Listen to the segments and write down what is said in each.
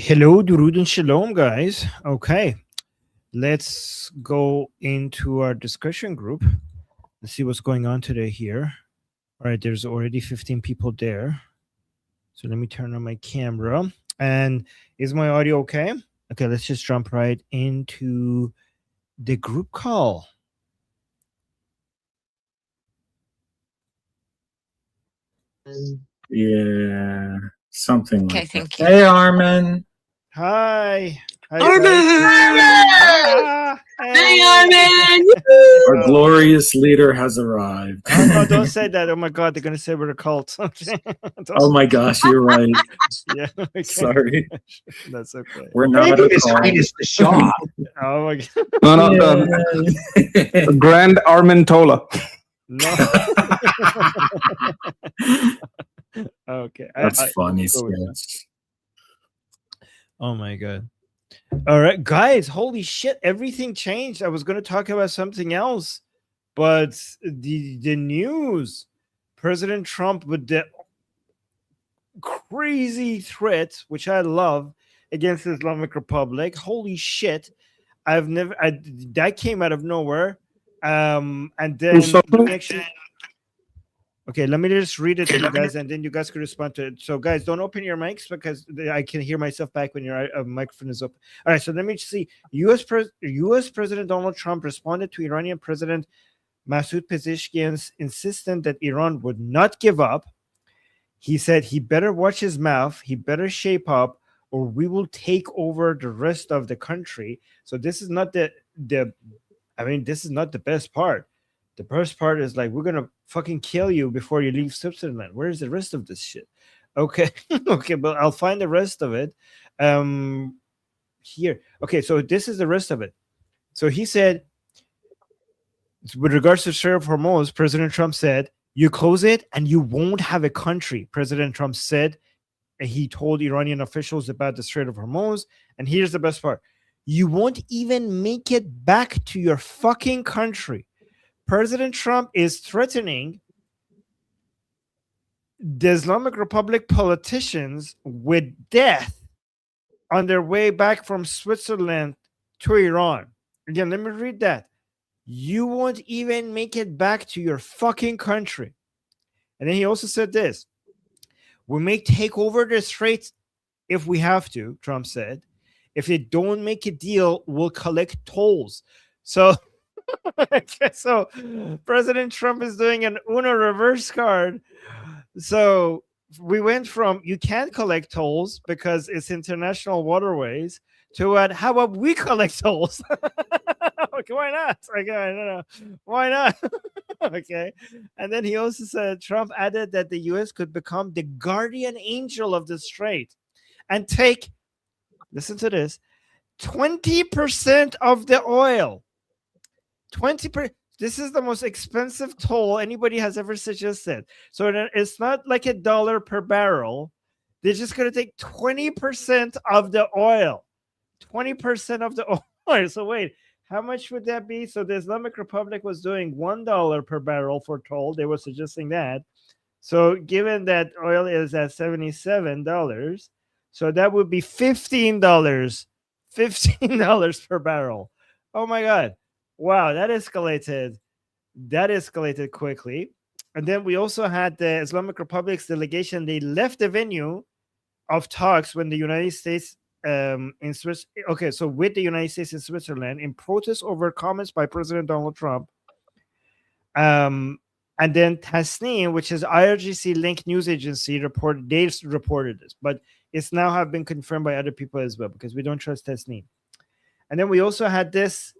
Hello, Durud and Shalom, guys. Okay, let's go into our discussion group. Let's see what's going on today here. All right, there's already 15 people there. So let me turn on my camera. And is my audio okay? Okay, let's just jump right into the group call. Yeah, something Okay, like that. thank you. Hey, Armin. Hi. Hi, Armin! guys. Hey, Armin! Our glorious leader has arrived. Oh, no, don't say that. Oh, my God, they're going to say we're a cult. Oh, my gosh, you're right. Yeah. Okay. Sorry. That's okay. We're not a His cult. Highness the Shah. Oh, my God. No, Yeah. Grand Armentola. No. Okay. That's funny. go with that. Sketch. Oh my God. All right, guys. Holy shit. Everything changed. I was going to talk about something else, but the news, President Trump with the crazy threat, which I love, against the Islamic Republic. Holy shit. That came out of nowhere. And then okay, let me just read it to you guys, and then you guys can respond to it. So, guys, don't open your mics because I can hear myself back when your microphone is open. All right, so let me see. U.S. President Donald Trump responded to Iranian President Masoud Pezeshkian's insistence that Iran would not give up. He said he better watch his mouth, he better shape up, or we will take over the rest of the country. So this is not this is not the best part. The first part is like, we're gonna fucking kill you before you leave Switzerland. Where's the rest of this shit? Okay. Okay, but I'll find the rest of it here. Okay, so this is the rest of it. So he said, with regards to Strait of Hormuz, President Trump said, you close it and you won't have a country. President Trump said, he told Iranian officials about the Strait of Hormuz. And here's the best part. You won't even make it back to your fucking country. President Trump is threatening the Islamic Republic politicians with death on their way back from Switzerland to Iran. Again, let me read that. You won't even make it back to your fucking country. And then he also said this. We may take over the straits if we have to, Trump said. If they don't make a deal, we'll collect tolls. So so President Trump is doing an Uno reverse card. So we went from you can't collect tolls because it's international waterways to what? How about we collect tolls? Okay, why not? Okay, no. Why not? Okay. And then he also said, Trump added that the U.S. could become the guardian angel of the strait and take, listen to this, 20% of the oil. 20%. This is the most expensive toll anybody has ever suggested. So it's not like $1 per barrel. They're just going to take 20% of the oil. 20% of the oil. So wait, how much would that be? So the Islamic Republic was doing $1 per barrel for toll. They were suggesting that. So given that oil is at $77, so that would be $15. $15 per barrel. Oh my God. Wow, that escalated. That escalated quickly. And then we also had the Islamic Republic's delegation. They left the venue of talks when the United States in Swiss. Okay, so with the United States in Switzerland in protest over comments by President Donald Trump. And then Tasnim, which is IRGC linked news agency, reported this, but it's now have been confirmed by other people as well because we don't trust Tasnim. And then we also had this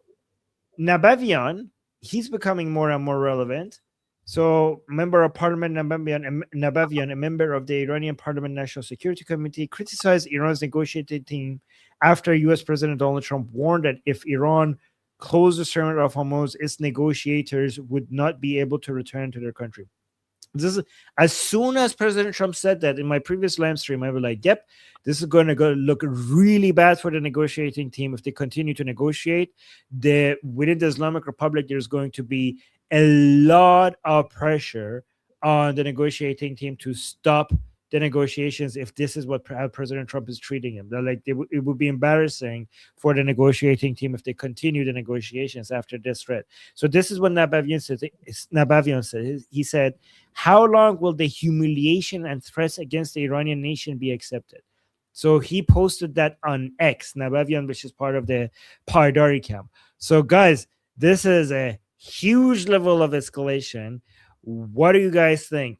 Nabavian. He's becoming more and more relevant. So, member of Parliament Nabavian, a member of the Iranian Parliament National Security Committee, criticized Iran's negotiating team after U.S. President Donald Trump warned that if Iran closed the Strait of Hormuz, its negotiators would not be able to return to their country. This is, as soon as President Trump said that in my previous live stream, I was like, yep, this is going to go look really bad for the negotiating team if they continue to negotiate. Within the Islamic Republic, there's going to be a lot of pressure on the negotiating team to stop the negotiations if this is how President Trump is treating him. They're like, it would be embarrassing for the negotiating team if they continue the negotiations after this threat. So this is what Nabavian said. He said, how long will the humiliation and threats against the Iranian nation be accepted? So he posted that on X, Nabavian, which is part of the Pardari camp. So guys, this is a huge level of escalation. What do you guys think?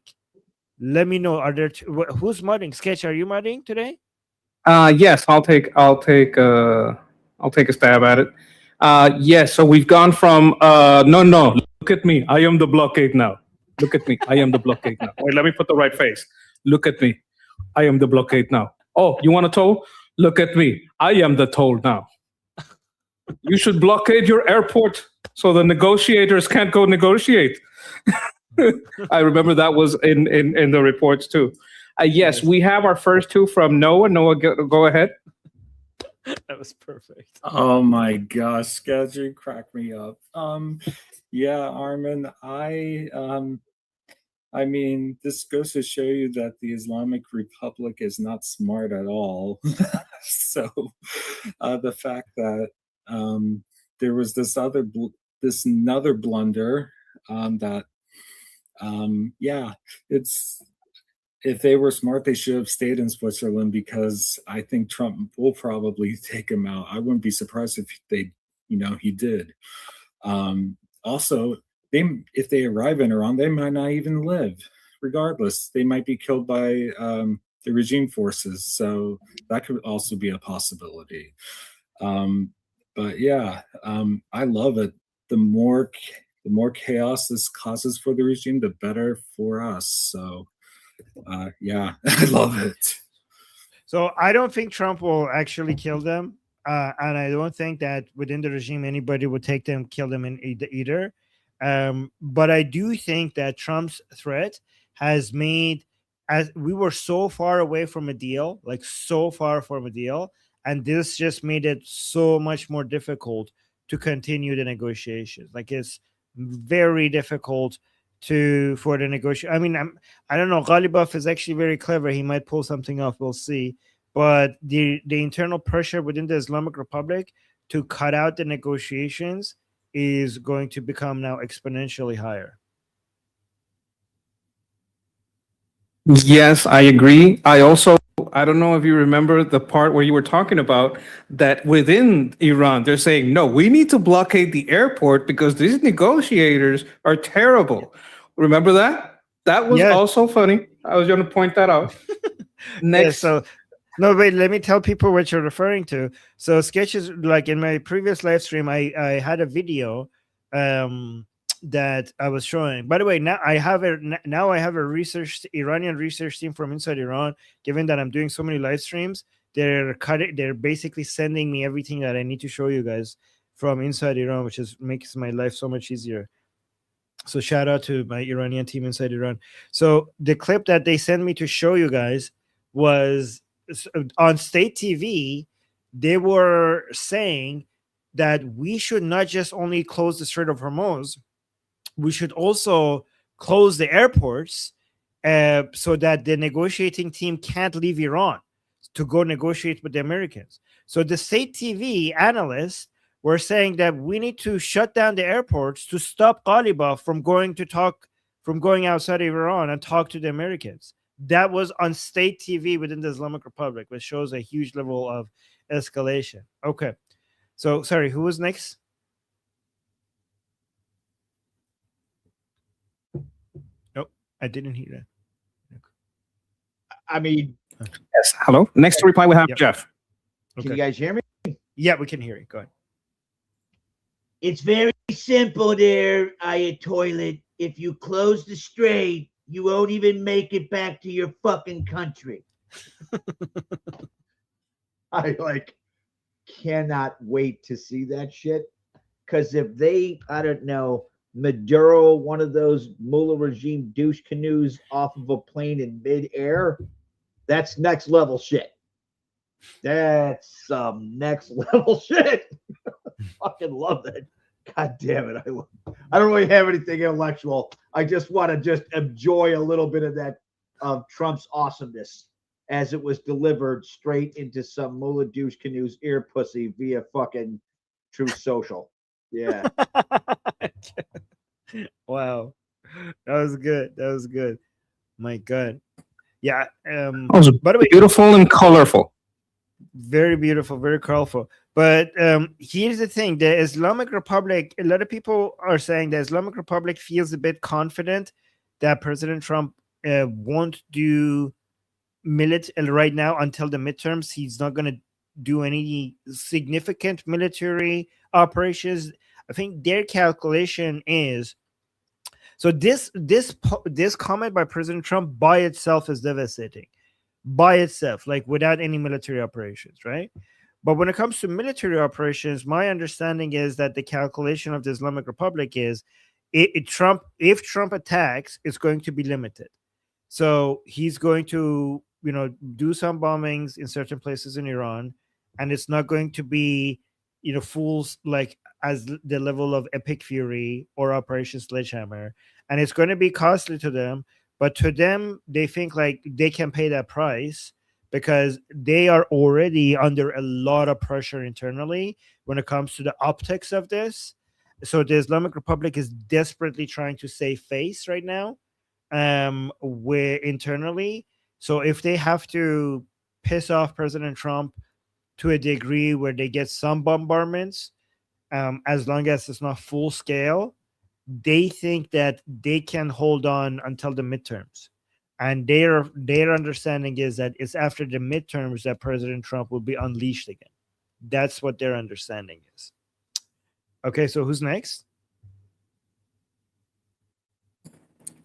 Let me know. Are there who's modding? Sketch, are you modding today? Yes, I'll take a stab at it. Yes, so we've gone from no, look at me. I am the blockade now. Look at me. I am the blockade now. Wait, let me put the right face. Look at me. I am the blockade now. Oh, you want a toll? Look at me. I am the toll now. You should blockade your airport so the negotiators can't go negotiate. I remember that was in the reports too. Yes, we have our first two from Noah. Noah, go ahead. That was perfect. Oh my gosh, Sketch, you crack me up. Yeah, Armin, I mean, this goes to show you that the Islamic Republic is not smart at all. So the fact that there was this another blunder that yeah, if they were smart, they should have stayed in Switzerland, because I think Trump will probably take him out. I wouldn't be surprised if he did. Also, if they arrive in Iran, they might not even live. Regardless, they might be killed by the regime forces. So that could also be a possibility. But yeah, I love it. The more chaos this causes for the regime, the better for us. So yeah, I love it. So I don't think Trump will actually kill them. And I don't think that within the regime anybody would kill them in either. But I do think that Trump's threat has made, as we were so far away from a deal, and this just made it so much more difficult to continue the negotiations. Like, it's very difficult for the negotiation. I mean, I don't know. Ghalibaf is actually very clever. He might pull something off. We'll see. But the internal pressure within the Islamic Republic to cut out the negotiations is going to become now exponentially higher. Yes, I agree. I don't know if you remember the part where you were talking about that within Iran, they're saying, no, we need to blockade the airport because these negotiators are terrible. Remember that? That was also funny. I was going to point that out. Next. No, wait, let me tell people what you're referring to. So Sketches, like in my previous live stream, I had a video that I was showing. By the way, now I have a Iranian research team from inside Iran. Given that I'm doing so many live streams, they're basically sending me everything that I need to show you guys from inside Iran, which makes my life so much easier. So shout out to my Iranian team inside Iran. So the clip that they sent me to show you guys was on state TV. They were saying that we should not just only close the Strait of Hormuz, we should also close the airports so that the negotiating team can't leave Iran to go negotiate with the Americans. So the state TV analysts were saying that we need to shut down the airports to stop Ghalibaf from going outside of Iran and talk to the Americans. That was on state TV within the Islamic Republic, which shows a huge level of escalation. Okay. So, sorry, who was next? Nope, I didn't hear that. I mean, yes. Hello. Next to reply, we have Jeff. Can you guys hear me? Yeah, we can hear you. Go ahead. It's very simple there, toilet. If you close the strait, you won't even make it back to your fucking country. I cannot wait to see that shit. Because if they, I don't know, Maduro, one of those mullah regime douche canoes off of a plane in midair, that's next level shit. That's some next level shit. Fucking love that. God damn it. I don't really have anything intellectual. I just want to enjoy a little bit of that of Trump's awesomeness as it was delivered straight into some mullah douche canoe's ear pussy via fucking Truth Social. Yeah. Wow, that was good. That was good. My God. Yeah. That was By the way, beautiful and colorful. very beautiful, very colorful. But here's the thing: the Islamic Republic. A lot of people are saying the Islamic Republic feels a bit confident that President Trump won't do right now until the midterms. He's not going to do any significant military operations. I think their calculation is so. This comment by President Trump by itself is devastating, by itself, like without any military operations, right? But when it comes to military operations, my understanding is that the calculation of the Islamic Republic is if Trump attacks, it's going to be limited. So he's going to, do some bombings in certain places in Iran, and it's not going to be, fools like as the level of Epic Fury or Operation Sledgehammer, and it's going to be costly to them. But to them, they think like they can pay that price because they are already under a lot of pressure internally when it comes to the optics of this. So the Islamic Republic is desperately trying to save face right now, where internally. So if they have to piss off President Trump to a degree where they get some bombardments, as long as it's not full scale, they think that they can hold on until the midterms. And their understanding is that it's after the midterms that President Trump will be unleashed again. That's what their understanding is. Okay, so who's next?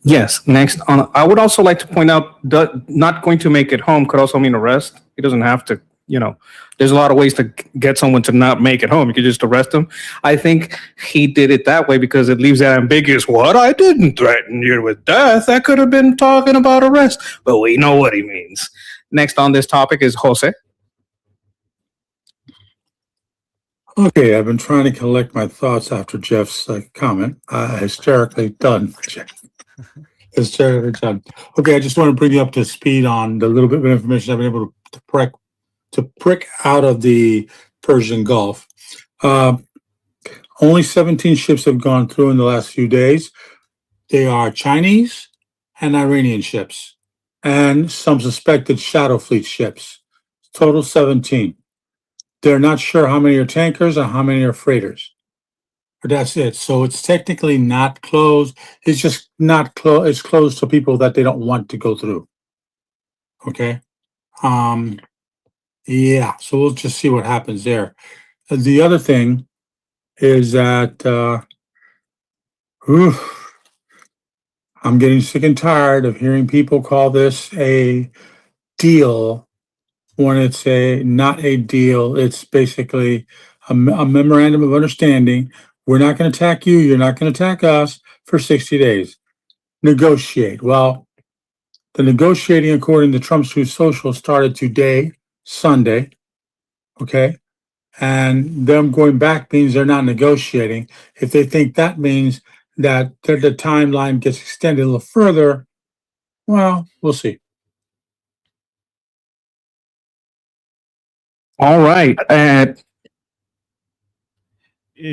Yes, next on. I would also like to point out that not going to make it home could also mean arrest. He doesn't have to, there's a lot of ways to get someone to not make it home. You could just arrest them. I think he did it that way because it leaves it ambiguous. What? I didn't threaten you with death. I could have been talking about arrest, but we know what he means. Next on this topic is Jose. Okay, I've been trying to collect my thoughts after Jeff's comment. Hysterically done. Hysterically done. Okay, I just want to bring you up to speed on the little bit of information I've been able to prick out of the Persian Gulf. Only 17 ships have gone through in the last few days. They are Chinese and Iranian ships and some suspected shadow fleet ships. Total 17. They're not sure how many are tankers or how many are freighters. But that's it. So it's technically not closed. It's just not closed. It's closed to people that they don't want to go through. Okay. Yeah. So we'll just see what happens there. The other thing is that I'm getting sick and tired of hearing people call this a deal when it's not a deal. It's basically a memorandum of understanding. We're not going to attack you. You're not going to attack us for 60 days. Negotiate. Well, the negotiating, according to Trump's Truth Social, started today, Sunday. Okay. And them going back means they're not negotiating. If they think that means that the timeline gets extended a little further, well, we'll see. All right. And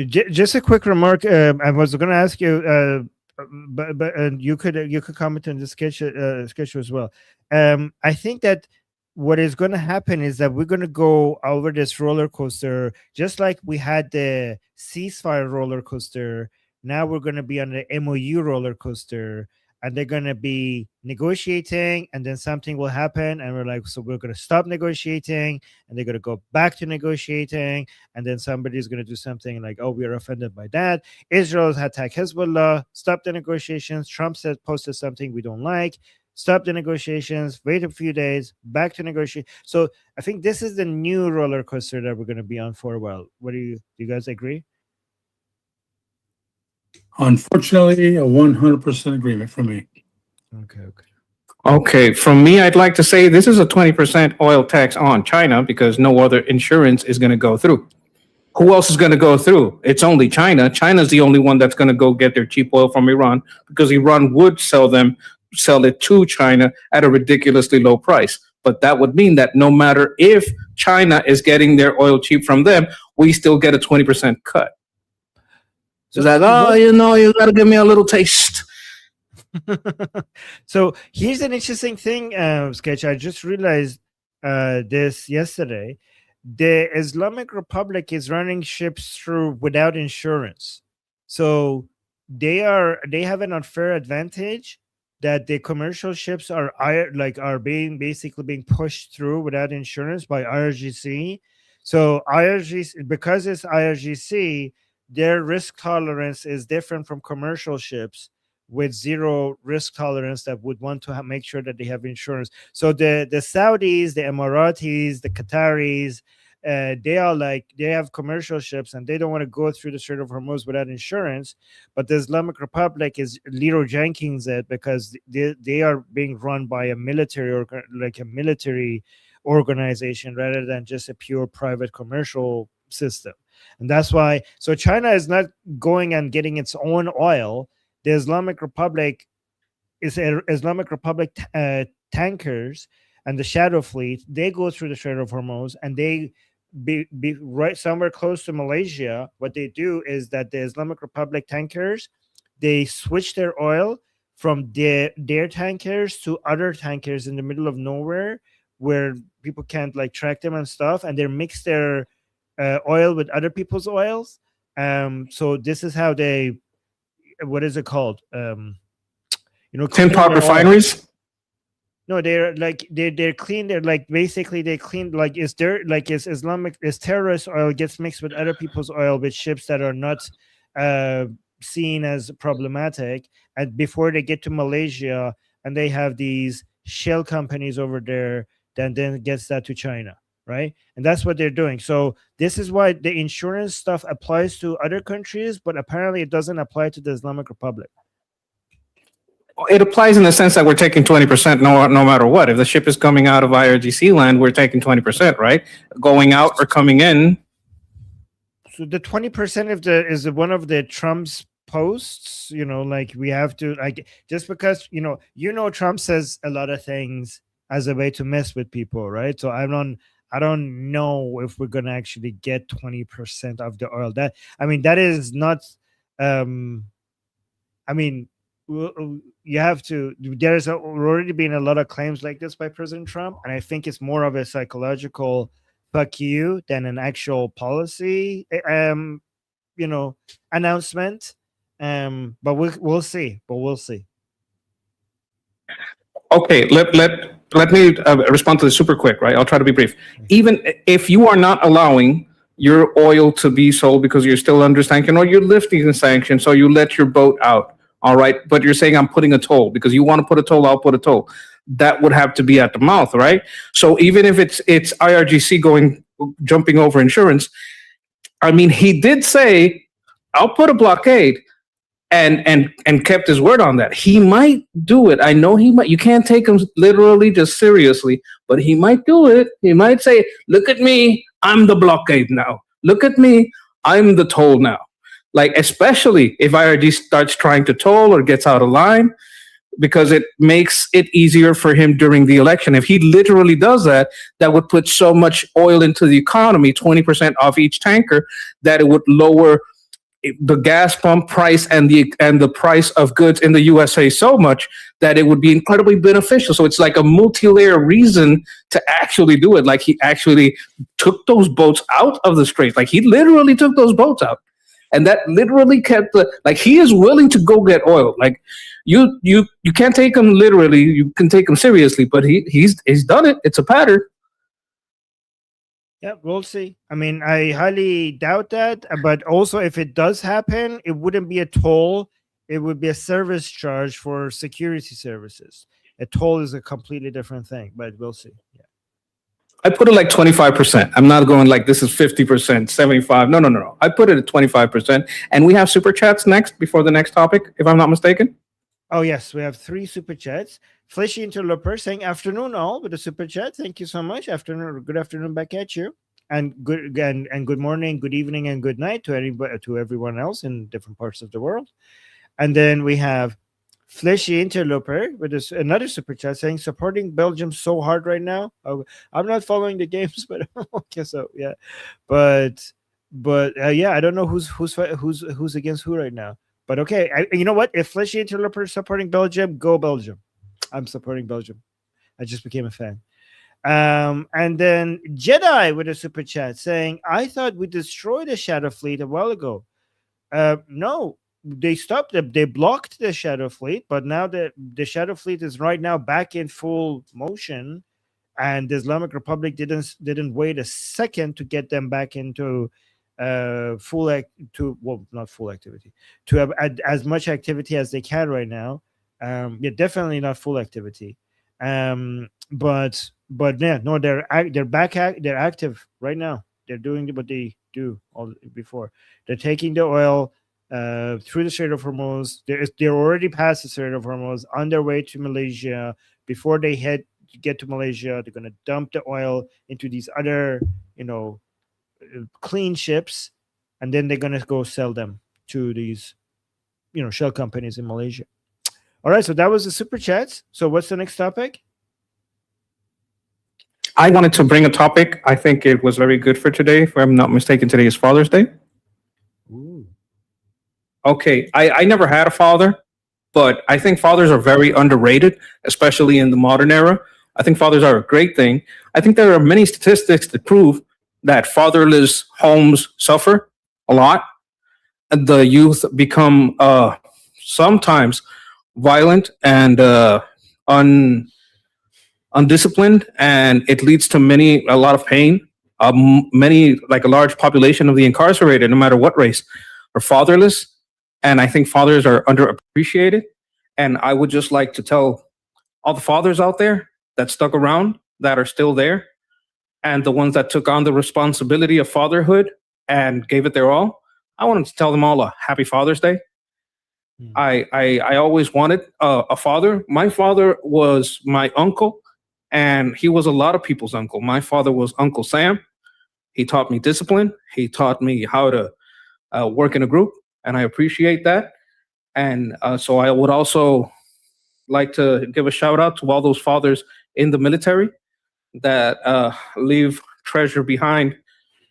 Just a quick remark. I was going to ask you, but you could comment on the sketch as well. I think that what is going to happen is that we're going to go over this roller coaster, just like we had the ceasefire roller coaster. Now we're going to be on the MOU roller coaster, and they're going to be negotiating, and then something will happen, and we're like, so we're going to stop negotiating, and they're going to go back to negotiating, and then somebody's going to do something like, oh, we are offended by that. Israel's attacked Hezbollah, stop the negotiations. Trump posted something we don't like, stop the negotiations, wait a few days, back to negotiate. So I think this is the new roller coaster that we're going to be on for a while. What do you guys agree? Unfortunately, a 100% agreement from me. okay, from me, I'd like to say this is a 20% oil tax on China because no other insurance is going to go through. Who else is going to go through? It's only China. China's the only one that's going to go get their cheap oil from Iran because Iran would sell them sell it to China at a ridiculously low price. But that would mean that no matter if China is getting their oil cheap from them, we still get a 20% cut. So it's like, oh, you got to give me a little taste. So here's an interesting thing, Sketch. I just realized this yesterday. The Islamic Republic is running ships through without insurance. So they have an unfair advantage that the commercial ships are basically being pushed through without insurance by IRGC. So IRGC, because it's IRGC, their risk tolerance is different from commercial ships with zero risk tolerance that would want to make sure that they have insurance. So the Saudis, the Emiratis, the Qataris, they have commercial ships and they don't want to go through the Strait of Hormuz without insurance. But the Islamic Republic is Leroy Jenkins it because they are being run by a military organization rather than just a pure private commercial system. And that's why, so China is not going and getting its own oil. The Islamic Republic tankers and the Shadow Fleet, they go through the Strait of Hormuz and they be right somewhere close to Malaysia. What they do is that the Islamic Republic tankers, they switch their oil from their tankers to other tankers in the middle of nowhere where people can't like track them and stuff, and they mix their oil with other people's oils. So this is how they, what is it called? Tin pot refineries. No, they're clean. They're like basically they clean it's terrorist oil gets mixed with other people's oil with ships that are not seen as problematic, and before they get to Malaysia, and they have these shell companies over there that then gets that to China, right? And that's what they're doing. So this is why the insurance stuff applies to other countries, but apparently it doesn't apply to the Islamic Republic. It applies in the sense that we're taking 20% no matter what. If the ship is coming out of IRGC land, we're taking 20%, right? Going out or coming in. So the 20% is one of the Trump's posts, like we have to, like, just because, Trump says a lot of things as a way to mess with people, right? So I don't know if we're going to actually get 20% of the oil. That is not, you have to, there's already been a lot of claims like this by President Trump, and I think it's more of a psychological fuck you than an actual policy announcement. But we'll see. Okay, let me respond to this super quick, right? I'll try to be brief. Even if you are not allowing your oil to be sold because you're still under sanction, or you're lifting the sanction, so you let your boat out. All right, but you're saying I'm putting a toll because you want to put a toll, I'll put a toll. That would have to be at the mouth, right? So even if it's IRGC jumping over insurance, he did say I'll put a blockade, and kept his word on that. He might do it. I know he might. You can't take him literally, just seriously, but he might do it. He might say, "Look at me, I'm the blockade now. Look at me, I'm the toll now." Like, especially if IRD starts trying to toll or gets out of line, because it makes it easier for him during the election. If he literally does that, that would put so much oil into the economy, 20% off each tanker, that it would lower the gas pump price and the price of goods in the USA so much that it would be incredibly beneficial. So it's like a multi-layer reason to actually do it. Like, he actually took those boats out of the Strait. Like, he literally took those boats out. And that literally kept he is willing to go get oil. Like, you can't take him literally. You can take him seriously, but he's done it. It's a pattern. Yeah, we'll see. I highly doubt that. But also, if it does happen, it wouldn't be a toll. It would be a service charge for security services. A toll is a completely different thing, but we'll see. Yeah. I put it like 25%. I'm not going like this is 50%, 75. No. I put it at 25%. And we have super chats next before the next topic, if I'm not mistaken. Oh, yes. We have 3 super chats. Fleshy Interloper saying afternoon all with a super chat. Thank you so much. Good afternoon back at you. And good morning, good evening, and good night to everyone else in different parts of the world. And then we have Fleshy Interloper with another super chat saying supporting Belgium so hard right now. Oh, I'm not following the games, but okay, so yeah, but yeah, I don't know who's against who right now. But okay, you know what? If Fleshy Interloper is supporting Belgium, go Belgium. I'm supporting Belgium. I just became a fan. And then Jedi with a super chat saying, I thought we destroyed the Shadow Fleet a while ago. No, they stopped them. They blocked the Shadow Fleet, but now the Shadow Fleet is right now back in full motion, and the Islamic Republic didn't wait a second to get them back into not full activity, to have as much activity as they can right now. Yeah, definitely not full activity. But yeah, no, they're active right now. They're doing what they do all before. They're taking the oil through the Strait of Hormuz. They're already past the Strait of Hormuz, on their way to Malaysia. Before they get to Malaysia, they're going to dump the oil into these other, clean ships, and then they're going to go sell them to these, shell companies in Malaysia. All right, so that was the super chats. So what's the next topic? I wanted to bring a topic. I think it was very good for today. If I'm not mistaken, today is Father's Day. Ooh. Okay, I never had a father, but I think fathers are very underrated, especially in the modern era. I think fathers are a great thing. I think there are many statistics that prove that fatherless homes suffer a lot. The youth become sometimes violent and undisciplined, and it leads to a lot of pain. Like a large population of the incarcerated, no matter what race, are fatherless. And I think fathers are underappreciated. And I would just like to tell all the fathers out there that stuck around, that are still there, and the ones that took on the responsibility of fatherhood and gave it their all, I wanted to tell them all a happy Father's Day. I always wanted a father. My father was my uncle, and he was a lot of people's uncle. My father was Uncle Sam. He taught me discipline. He taught me how to work in a group, and I appreciate that. And so I would also like to give a shout out to all those fathers in the military that leave treasure behind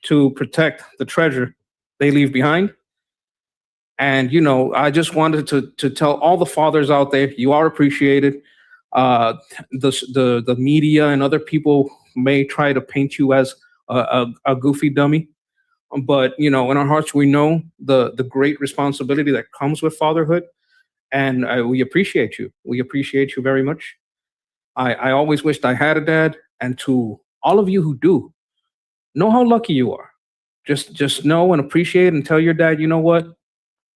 to protect the treasure they leave behind. And, I just wanted to tell all the fathers out there, you are appreciated. The media and other people may try to paint you as a goofy dummy. But, in our hearts, we know the great responsibility that comes with fatherhood. And we appreciate you. We appreciate you very much. I always wished I had a dad. And to all of you who do, know how lucky you are. Just know and appreciate and tell your dad, you know what?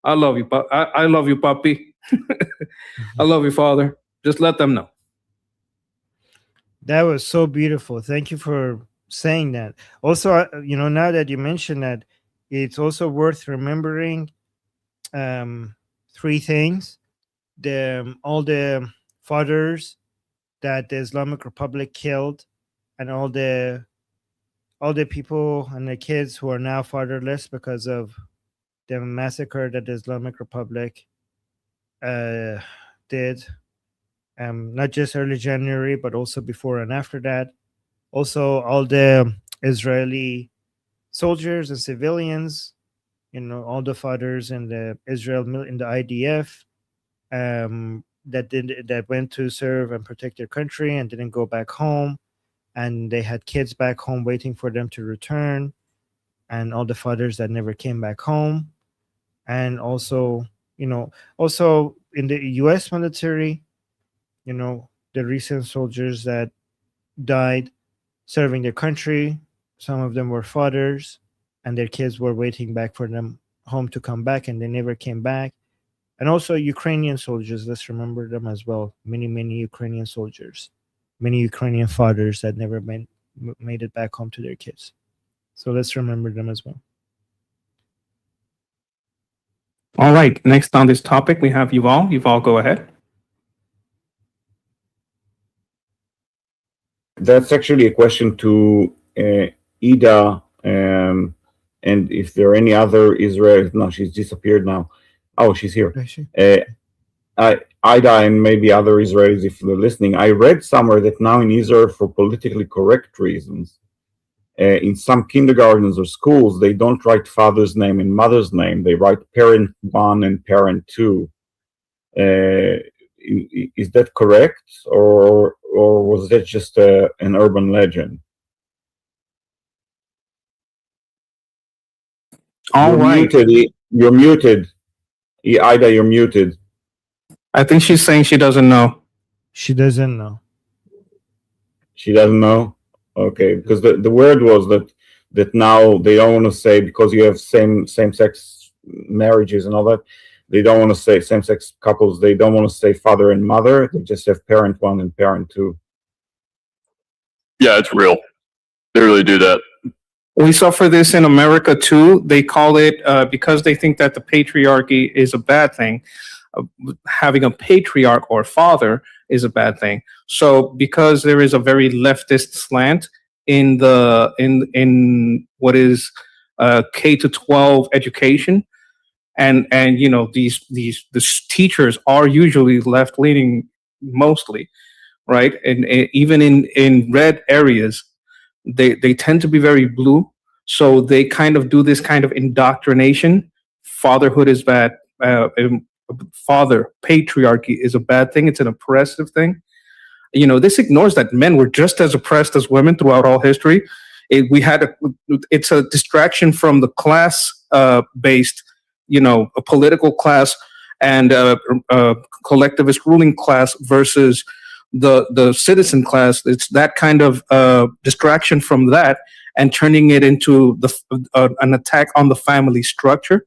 I love you, I love you, puppy. I love you, father. Just let them know. That was so beautiful. Thank you for saying that. Also, now that you mentioned that, it's also worth remembering three things. All the fathers that the Islamic Republic killed, and all the people and the kids who are now fatherless because of the massacre that the Islamic Republic did, not just early January, but also before and after that. Also, all the Israeli soldiers and civilians, all the fathers in the in the IDF, that went to serve and protect their country and didn't go back home, and they had kids back home waiting for them to return, and all the fathers that never came back home. And also, also in the U.S. military, the recent soldiers that died serving their country, some of them were fathers, and their kids were waiting back for them home to come back, and they never came back. And also Ukrainian soldiers, let's remember them as well. Many Ukrainian soldiers, many Ukrainian fathers that never made it back home to their kids. So let's remember them as well. All right. Next on this topic, we have Yuval. Yuval, go ahead. That's actually a question to Ida, and if there are any other Israel. No, she's disappeared now. Oh, she's here. Ida and maybe other Israelis, if they're listening, I read somewhere that now in Israel, for politically correct reasons, in some kindergartens or schools, they don't write father's name and mother's name. They write parent one and parent two. Is that correct, or was that just an urban legend? All You're right. muted. You're muted. Ida, you're muted. I think she's saying she doesn't know. She doesn't know. She doesn't know. Okay, because the word was that now they don't want to say, because you have same sex marriages and all that, they don't want to say same sex couples. They don't want to say father and mother. They just have parent one and parent two. Yeah, it's real. They really do that. We suffer this in America too. They call it, because they think that the patriarchy is a bad thing. Having a patriarch or father is a bad thing. So because there is a very leftist slant in what is K to 12 education, and these teachers are usually left leaning mostly, right? And even in red areas, they tend to be very blue. So they kind of do this kind of indoctrination. Fatherhood is bad. Patriarchy is a bad thing. It's an oppressive thing. This ignores that men were just as oppressed as women throughout all history. It's a distraction from the class based, a political class and collectivist ruling class versus the citizen class. It's that kind of distraction from that and turning it into an attack on the family structure.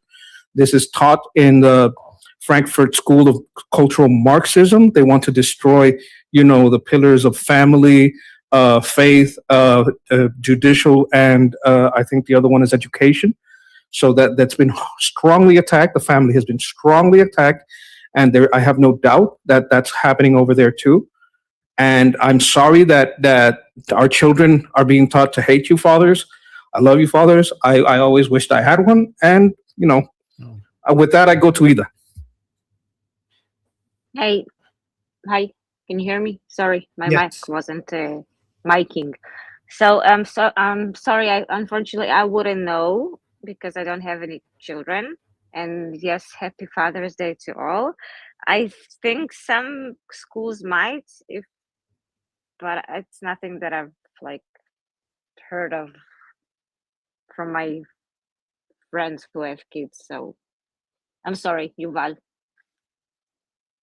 This is taught in the Frankfurt School of Cultural Marxism. They want to destroy, the pillars of family, faith, judicial, and I think the other one is education. So that's been strongly attacked. The family has been strongly attacked, and I have no doubt that that's happening over there too. And I'm sorry that our children are being taught to hate you, fathers. I love you, fathers. I always wished I had one, and with that, I go to Ida. Hey, hi, can you hear me? Sorry, my Yes. mic wasn't miking. So I'm sorry. Unfortunately I wouldn't know because I don't have any children. And yes, happy Father's Day to all. I think some schools might, but it's nothing that I've heard of from my friends who have kids. So I'm sorry, Yuval.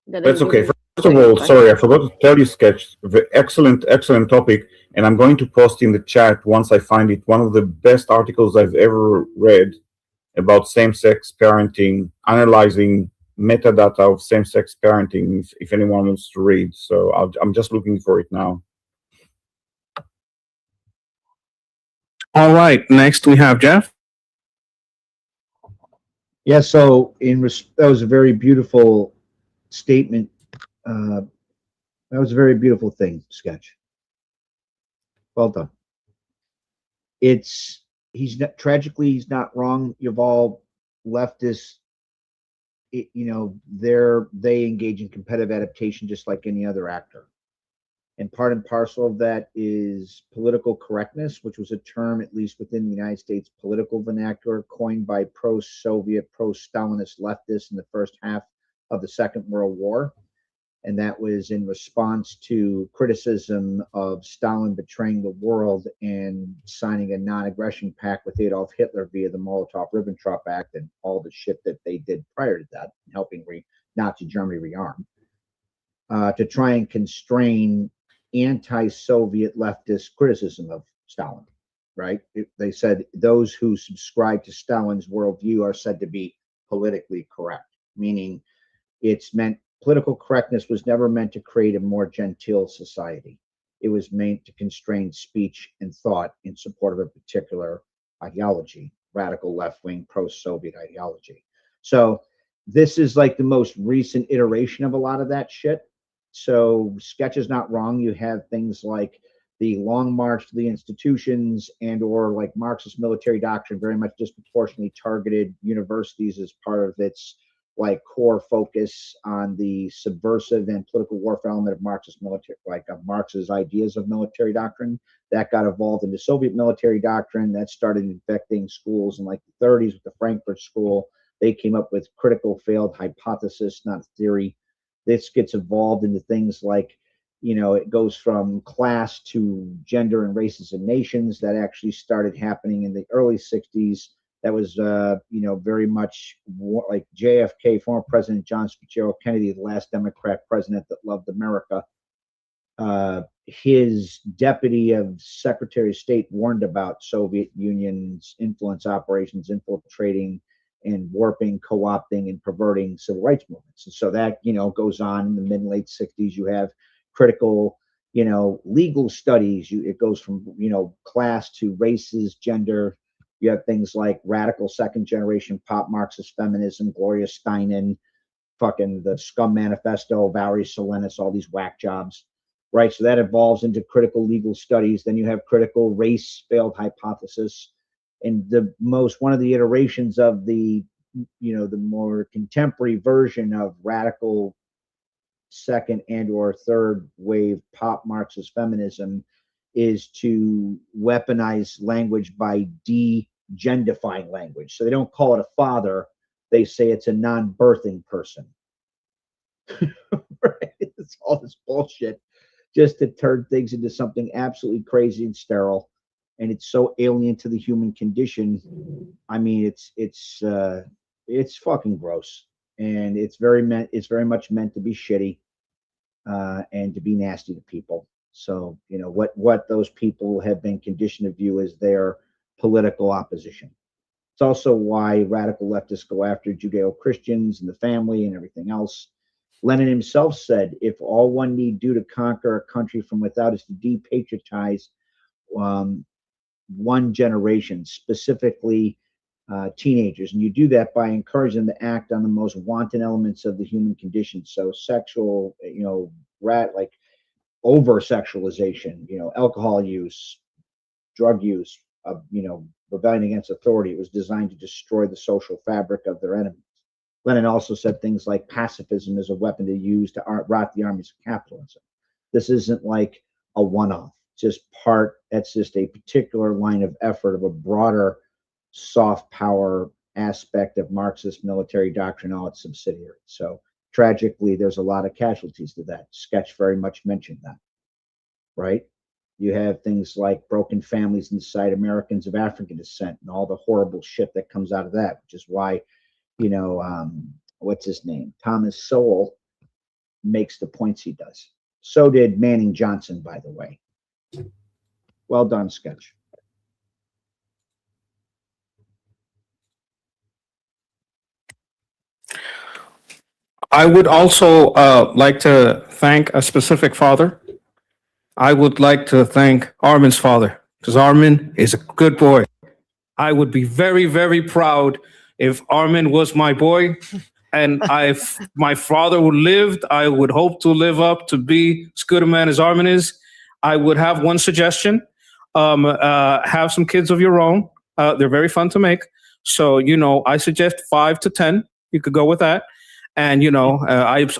That's okay. First of all, sorry, I forgot to tell you, Sketch. Excellent topic, and I'm going to post in the chat once I find it. One of the best articles I've ever read about same-sex parenting, analyzing metadata of same-sex parenting. If anyone wants to read, so I'm just looking for it now. All right, next we have Jeff. Yeah, so that was a very beautiful statement. That was a very beautiful thing, Sketch. Well done. Tragically, he's not wrong. Yuval, leftists, they engage in competitive adaptation just like any other actor. And part and parcel of that is political correctness, which was a term, at least within the United States political vernacular, coined by pro-Soviet, pro-Stalinist leftists in the first half of the Second World War. And that was in response to criticism of Stalin betraying the world and signing a non-aggression pact with Adolf Hitler via the Molotov-Ribbentrop Act and all the shit that they did prior to that, helping Nazi Germany rearm, to try and constrain anti-Soviet leftist criticism of Stalin, right? They said those who subscribe to Stalin's worldview are said to be politically correct, meaning political correctness was never meant to create a more genteel society. It was meant to constrain speech and thought in support of a particular ideology, radical left-wing pro-Soviet ideology. So this is like the most recent iteration of a lot of that shit. So Sketch is not wrong. You have things like the long march to the institutions or like Marxist military doctrine very much disproportionately targeted universities as part of its like core focus on the subversive and political warfare element of Marxist military, like Marx's ideas of military doctrine. That got evolved into Soviet military doctrine. That started infecting schools in like the 30s with the Frankfurt School. They came up with critical failed hypothesis, not theory. This gets evolved into things like, you know, it goes from class to gender and races and nations. That actually started happening in the early 60s. That was, you know, very much like JFK, former President John Fitzgerald Kennedy, the last Democrat president that loved America. His deputy of Secretary of State warned about Soviet Union's influence operations, infiltrating and warping, co-opting, and perverting civil rights movements. And so that, you know, goes on in the mid and late 60s. You have critical, you know, legal studies. It goes from, you know, class to races, gender. You have things like radical second generation pop Marxist feminism, Gloria Steinem, fucking the Scum Manifesto, Valerie Salinas, all these whack jobs, right? So that evolves into critical legal studies. Then you have critical race failed hypothesis. And one of the iterations of the, you know, the more contemporary version of radical second and or third wave pop Marxist feminism is to weaponize language by de-gendifying language. So they don't call it a father, they say it's a non-birthing person. Right? It's all this bullshit just to turn things into something absolutely crazy and sterile. And it's so alien to the human condition. I mean, it's fucking gross, and it's very much meant to be shitty and to be nasty to people. So, you know, what those people have been conditioned to view as their political opposition. It's also why radical leftists go after Judeo-Christians and the family and everything else. Lenin himself said, if all one need do to conquer a country from without is to depatriotize one generation, specifically teenagers. And you do that by encouraging them to act on the most wanton elements of the human condition. So sexual, you know, like over sexualization, you know, alcohol use, drug use, you know, rebellion against authority. It was designed to destroy the social fabric of their enemies. Lenin also said things like pacifism is a weapon to use to rot the armies of capitalism. This isn't like a one-off, that's just a particular line of effort of a broader soft power aspect of Marxist military doctrine, all its subsidiaries. So tragically, there's a lot of casualties to that. Sketch very much mentioned that, right? You have things like broken families inside Americans of African descent and all the horrible shit that comes out of that, which is why, you know, what's his name? Thomas Sowell makes the points he does. So did Manning Johnson, by the way. Well done, Sketch. I would also like to thank a specific father. I would like to thank Armin's father, because Armin is a good boy. I would be very, very proud if Armin was my boy, and if my father would lived, I would hope to live up to be as good a man as Armin is. I would have one suggestion. Have some kids of your own. They're very fun to make. So, you know, I suggest 5 to 10. You could go with that. And, you know,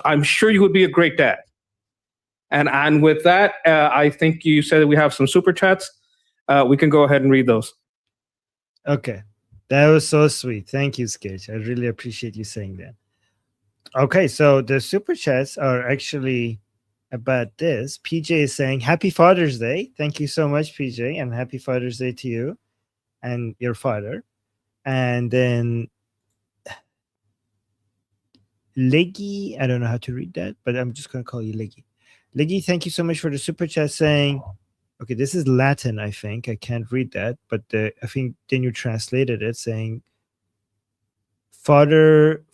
I'm sure you would be a great dad. And with that, I think you said we have some super chats. We can go ahead and read those. Okay. That was so sweet. Thank you, Sketch. I really appreciate you saying that. Okay, so the super chats are actually about this. PJ is saying, Happy Father's Day. Thank you so much, PJ, and Happy Father's Day to you and your father. And then Leggy, I don't know how to read that, but I'm just going to call you Leggy. Leggy, thank you so much for the super chat saying, okay, this is Latin, I think. I can't read that, but I think then you translated it saying, Father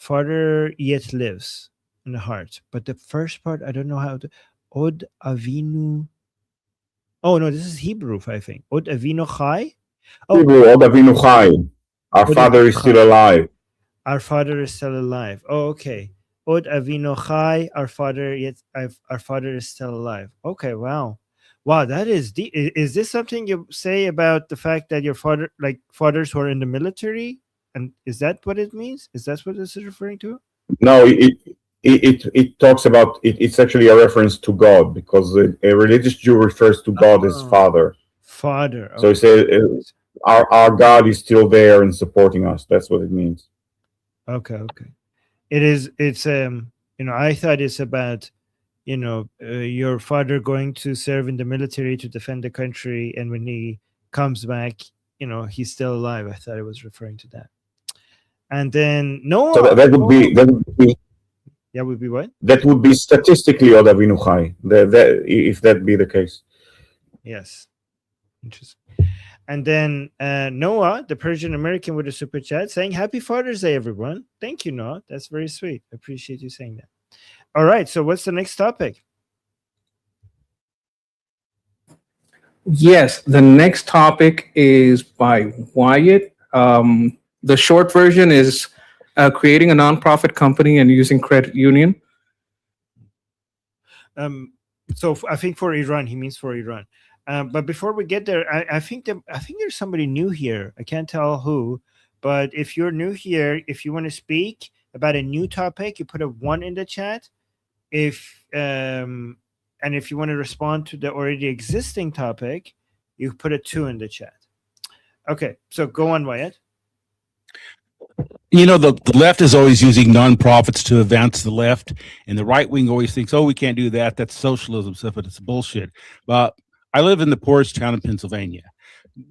yet lives in the heart. But the first part, I don't know how to. Od Avinu. Oh, no, this is Hebrew, I think. Od Avinu Chai. Oh, Od Avinu Chai. Our Father is still alive. Our Father is still alive. Oh, okay. Od Avinu Chai. Our Father is still alive. Okay, wow. Wow, that is deep. Is this something you say about the fact that your fathers who are in the military? And is that what it means? Is that what this is referring to? No, it talks about it. It's actually a reference to God because a religious Jew refers to God as Oh. Father. Father. So he Okay. says our God is still there and supporting us. That's what it means. Okay. It is. It's I thought it's about your father going to serve in the military to defend the country, and when he comes back, he's still alive. I thought it was referring to that. And then Noah. So that would be Yeah, would be what? that would be statistically Od Avinu Chai. That if that be the case. Yes. Interesting. And then Noah, the Persian American, with a super chat saying, "Happy Father's Day, everyone." Thank you, Noah. That's very sweet. I appreciate you saying that. All right. So what's the next topic? Yes, the next topic is by Wyatt. The short version is creating a nonprofit company and using credit union. So I think for Iran, he means for Iran. But before we get there, I think there's somebody new here. I can't tell who, but if you're new here, if you want to speak about a new topic, you put a 1 in the chat. And if you want to respond to the already existing topic, you put a 2 in the chat. Okay, so go on, Wyatt. The left is always using nonprofits to advance the left, and the right wing always thinks, "Oh, we can't do that. That's socialism stuff," but it's bullshit. But I live in the poorest town in Pennsylvania.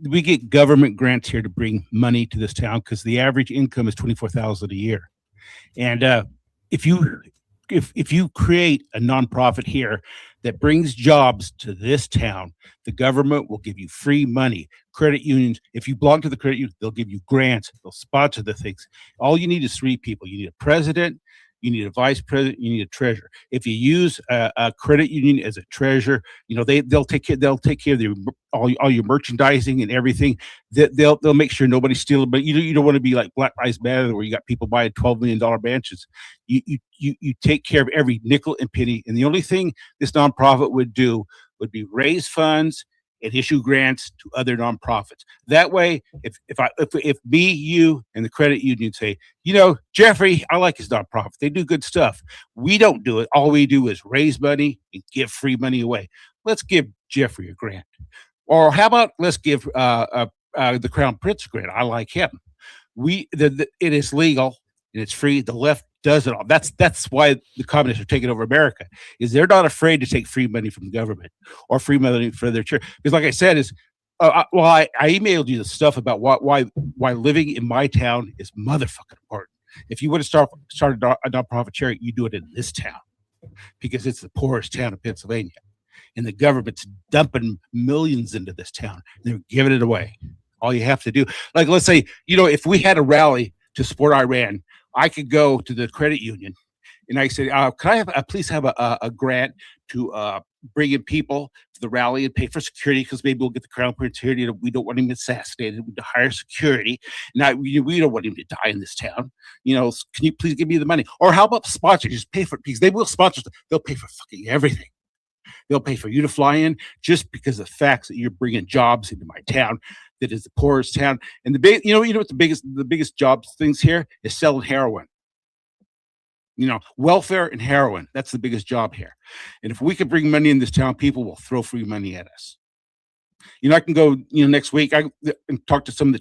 We get government grants here to bring money to this town because the average income is $24,000 a year. And if you create a nonprofit here that brings jobs to this town, the government will give you free money. Credit unions, if you belong to the credit union, they'll give you grants, they'll sponsor the things. All you need is 3 people. You need a president, you need a vice president, you need a treasurer. If you use a credit union as a treasurer, they'll take care of all your merchandising and everything. They'll make sure nobody's stealing. But you don't want to be like Black Lives Matter, where you got people buying $12 million mansions. You take care of every nickel and penny. And the only thing this nonprofit would do would be raise funds and issue grants to other nonprofits. That way, if me, you, and the credit union say, Jeffrey, I like his nonprofit. They do good stuff. We don't do it. All we do is raise money and give free money away. Let's give Jeffrey a grant. Or how about let's give the Crown Prince a grant? I like him. It is legal and it's free. The left does it all. That's why the communists are taking over America, is they're not afraid to take free money from the government or free money for their church. Because like I said, I emailed you the stuff about why living in my town is motherfucking important. If you want to start a nonprofit charity, you do it in this town because it's the poorest town in Pennsylvania. And the government's dumping millions into this town. They're giving it away. All you have to do, like, let's say, if we had a rally to support Iran, I could go to the credit union and I said, can I please have a grant to bring in people to the rally and pay for security, because maybe we'll get the Crown Prince here. We don't want him assassinated. We need to hire security. Now, we don't want him to die in this town. Can you please give me the money? Or how about sponsors? Just pay for it, because they will sponsor. They'll pay for fucking everything. They'll pay for you to fly in just because of the facts that you're bringing jobs into my town. That is the poorest town. And what the biggest jobs things here is selling heroin. Welfare and heroin. That's the biggest job here. And if we could bring money in this town, people will throw free money at us. I can go, next week and talk to some of the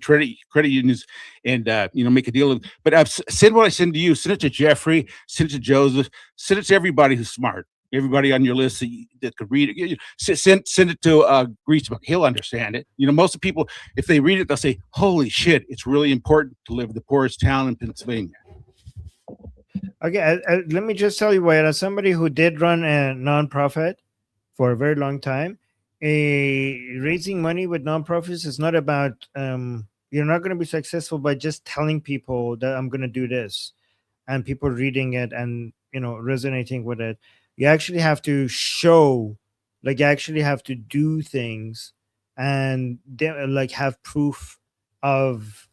credit unions and, make a deal. But send what I send to you. Send it to Jeffrey. Send it to Joseph. Send it to everybody who's smart. Everybody on your list that could read it. Send it to Greasebook. He'll understand it. Most of the people, if they read it, they'll say, "Holy shit! It's really important to live in the poorest town in Pennsylvania." Okay, let me just tell you, Wyatt, as somebody who did run a nonprofit for a very long time, raising money with nonprofits is not about. You're not going to be successful by just telling people that I'm going to do this, and people reading it and resonating with it. You actually have to show, like, you actually have to do things and have proof of.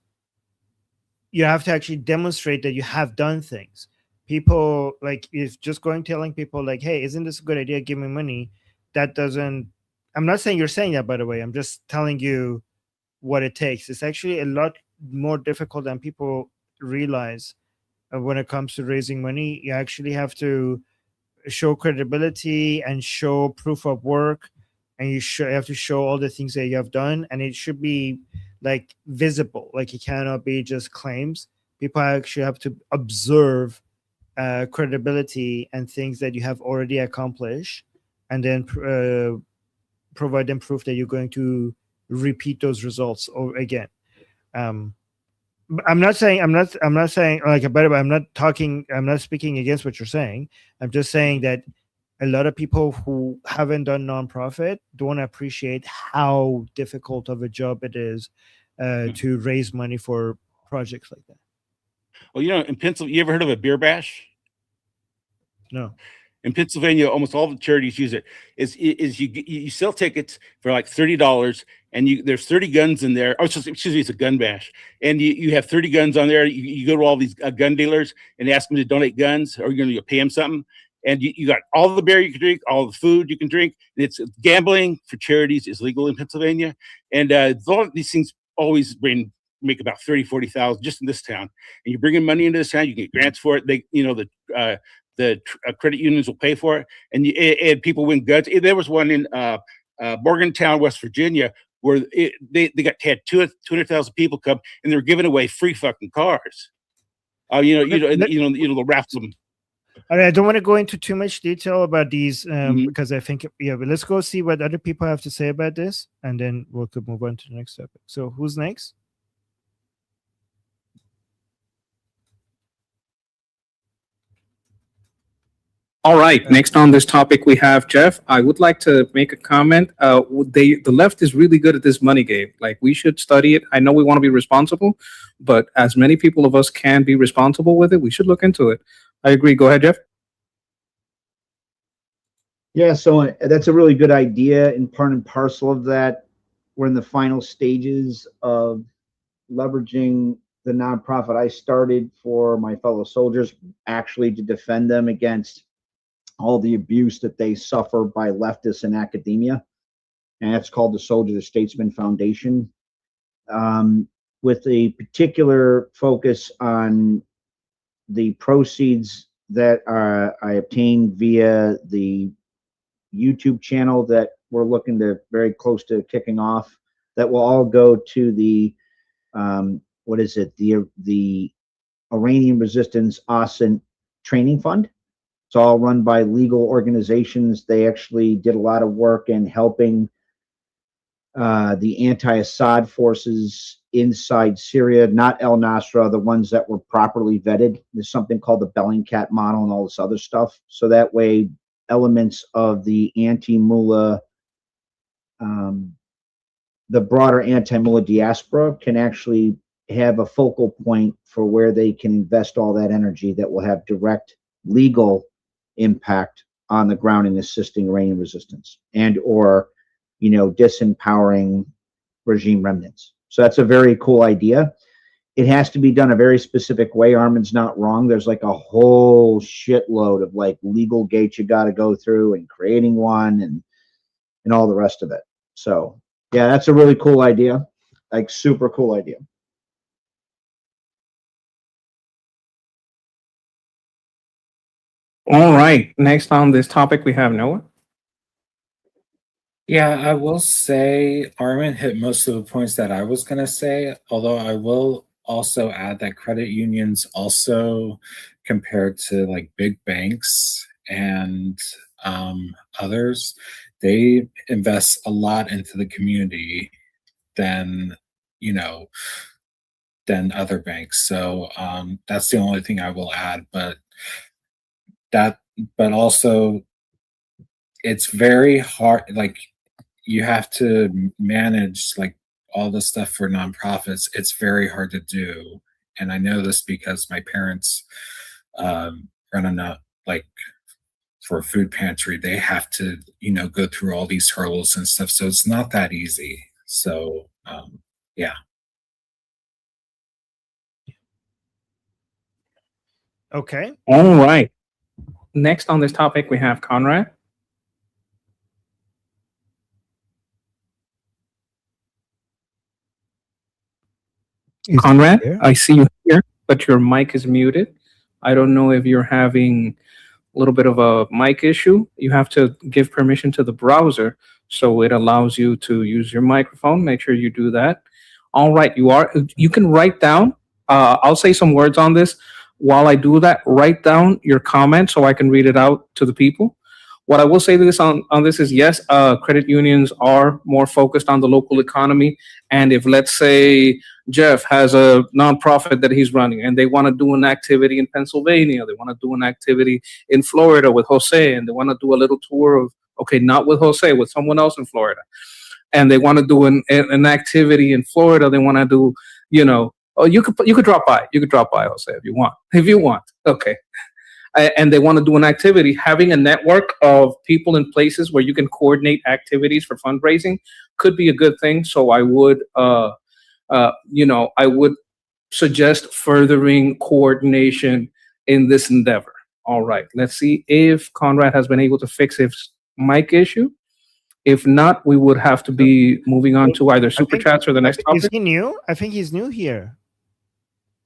You have to actually demonstrate that you have done things. People, if just telling people like, "Hey, isn't this a good idea? Give me money." That doesn't. I'm not saying you're saying that, by the way. I'm just telling you what it takes. It's actually a lot more difficult than people realize when it comes to raising money. You actually have to show credibility and show proof of work, and you have to show all the things that you have done, and it should be like visible. Like, it cannot be just claims. People actually have to observe credibility and things that you have already accomplished, and then provide them proof that you're going to repeat those results again. I'm not saying like about it. I'm not speaking against what you're saying. I'm just saying that a lot of people who haven't done nonprofit don't appreciate how difficult of a job it is to raise money for projects like that. Well, in Pennsylvania, you ever heard of a beer bash? No. In Pennsylvania, almost all the charities use it. Is you sell tickets for like $30, and there's 30 guns in there. Oh, excuse me, it's a gun bash, and you have 30 guns on there. You go to all these gun dealers and ask them to donate guns, or you're going to pay them something. And you got all the beer you can drink, all the food you can drink. It's gambling for charities is legal in Pennsylvania, and these things always make about 30,000-40,000 just in this town. And you bring in money into this town, you get grants for it. They, the credit unions will pay for it, and people win guns. There was one in Morgantown, West Virginia, where they had 200,000 people come, and they were giving away free fucking cars. They'll raffle them. All right, I don't want to go into too much detail about these because I think, but let's go see what other people have to say about this, and then we'll move on to the next topic. So who's next? All right. Next on this topic, we have Jeff. I would like to make a comment. The left is really good at this money game. Like, we should study it. I know we want to be responsible, but as many people of us can be responsible with it, we should look into it. I agree. Go ahead, Jeff. Yeah, so that's a really good idea. And part and parcel of that, we're in the final stages of leveraging the nonprofit I started for my fellow soldiers, actually to defend them against all the abuse that they suffer by leftists in academia. And that's called the Soldier to Statesman Foundation, with a particular focus on the proceeds that I obtained via the YouTube channel that we're looking to very close to kicking off. That will all go to the the Iranian Resistance Austin Training Fund. It's all run by legal organizations. They actually did a lot of work in helping the anti-Assad forces inside Syria, not El Nasra, the ones that were properly vetted. There's something called the Bellingcat model and all this other stuff. So that way, elements of the anti-mullah, the broader anti-mullah diaspora can actually have a focal point for where they can invest all that energy that will have direct legal impact on the ground in assisting Iranian resistance and or disempowering regime remnants. So that's a very cool idea. It has to be done a very specific way. Armin's not wrong. There's like a whole shitload of like legal gates you got to go through and creating one and all the rest of it. So yeah, that's a really cool idea. Like, super cool idea. All right. Next on this topic, we have Noah. Yeah, I will say Armin hit most of the points that I was going to say, although I will also add that credit unions also, compared to like big banks and others, they invest a lot into the community than other banks. So that's the only thing I will add. But also it's very hard. Like, you have to manage like all the stuff for nonprofits. It's very hard to do. And I know this because my parents run for a food pantry. They have to, go through all these hurdles and stuff. So it's not that easy. So, yeah. Okay. All right. Next on this topic, we have Conrad. Conrad, I see you here, but your mic is muted. I don't know if you're having a little bit of a mic issue. You have to give permission to the browser so it allows you to use your microphone. Make sure you do that. All right, you can write down. I'll say some words on this. While I do that, write down your comment so I can read it out to the people. What I will say to this on this is yes, credit unions are more focused on the local economy. And if, let's say, Jeff has a nonprofit that he's running and they want to do an activity in Pennsylvania, they want to do an activity in Florida with Jose, and they want to do a little tour of, okay, not with Jose, with someone else in Florida, and they want to do an activity in Florida, they want to do, oh, you could drop by, Jose, if you want, okay. And they want to do an activity, having a network of people in places where you can coordinate activities for fundraising could be a good thing. So I would, I would suggest furthering coordination in this endeavor. All right, let's see if Conrad has been able to fix his mic issue. If not, we would have to be moving on to either super chats or the next topic. Is he new? I think he's new here.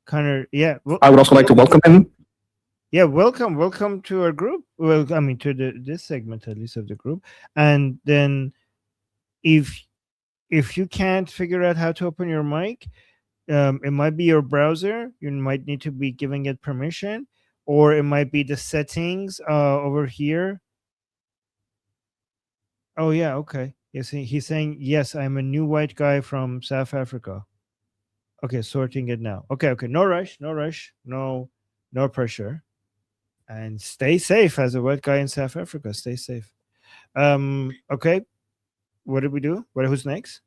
Connor, yeah. I would also like to welcome him. Yeah, welcome to our group. Well, I mean, to this segment at least of the group. And then, if you can't figure out how to open your mic, it might be your browser. You might need to be giving it permission, or it might be the settings over here. Oh yeah, okay. Yes, he's saying yes. I'm a new white guy from South Africa. Okay, sorting it now. Okay. No rush, no pressure. And stay safe as a white guy in South Africa. Stay safe. Okay. What did we do? Who's next?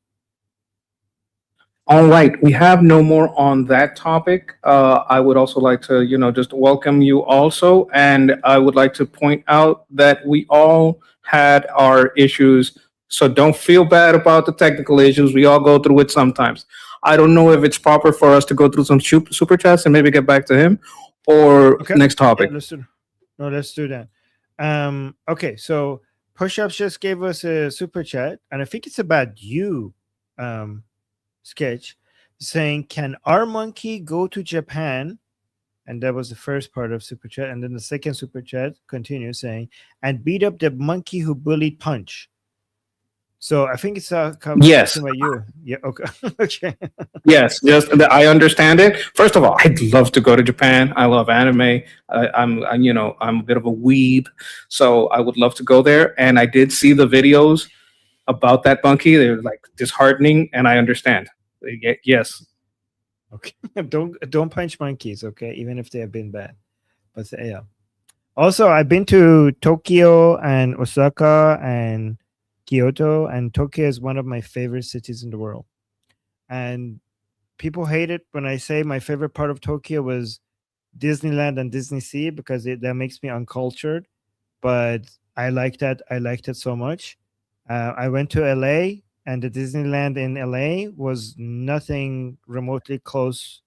All right. We have no more on that topic. I would also like to, just welcome you also. And I would like to point out that we all had our issues. So don't feel bad about the technical issues. We all go through it sometimes. I don't know if it's proper for us to go through some super chats and maybe get back to him. Or next topic. Yeah, let's do that. Okay, so Push-Ups just gave us a super chat, and I think it's about you, Sketch, saying, can our monkey go to Japan? And that was the first part of super chat. And then the second super chat continues saying, and beat up the monkey who bullied Punch. So I think it's yes. About you. Yeah. Okay. Okay. Yes. Just I understand it. First of all, I'd love to go to Japan. I love anime. I'm a bit of a weeb, so I would love to go there. And I did see the videos about that monkey. They're like disheartening, and I understand. Yes. Okay. Don't punch monkeys. Okay, even if they have been bad. But yeah. Also, I've been to Tokyo and Osaka and Kyoto, and Tokyo is one of my favorite cities in the world. And people hate it when I say my favorite part of Tokyo was Disneyland and Disney Sea, because that makes me uncultured. But I liked that. I liked it so much. I went to LA, and the Disneyland in LA was nothing remotely close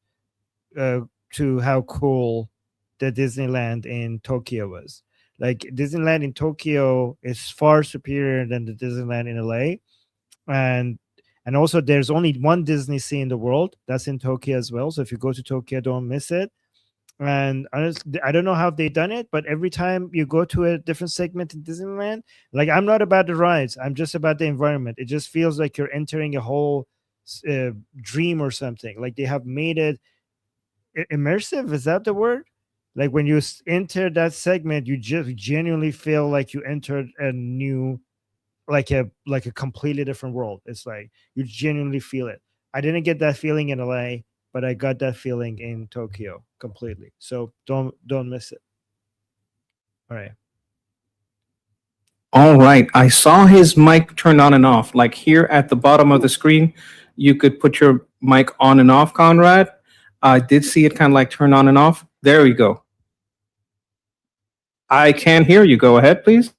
to how cool the Disneyland in Tokyo was. Like, Disneyland in Tokyo is far superior than the Disneyland in LA. And also there's only one Disney Sea in the world. That's in Tokyo as well. So if you go to Tokyo, don't miss it. And honestly, I don't know how they've done it, but every time you go to a different segment in Disneyland, like, I'm not about the rides. I'm just about the environment. It just feels like you're entering a whole dream or something. Like, they have made it immersive. Is that the word? Like, when you enter that segment, you just genuinely feel like you entered a new, like a completely different world. It's like you genuinely feel it. I didn't get that feeling in LA, but I got that feeling in Tokyo completely. So don't miss it. All right. I saw his mic turn on and off. Like, here at the bottom of the screen, you could put your mic on and off, Conrad. I did see it kind of like turn on and off. There we go. I can hear you. Go ahead, please.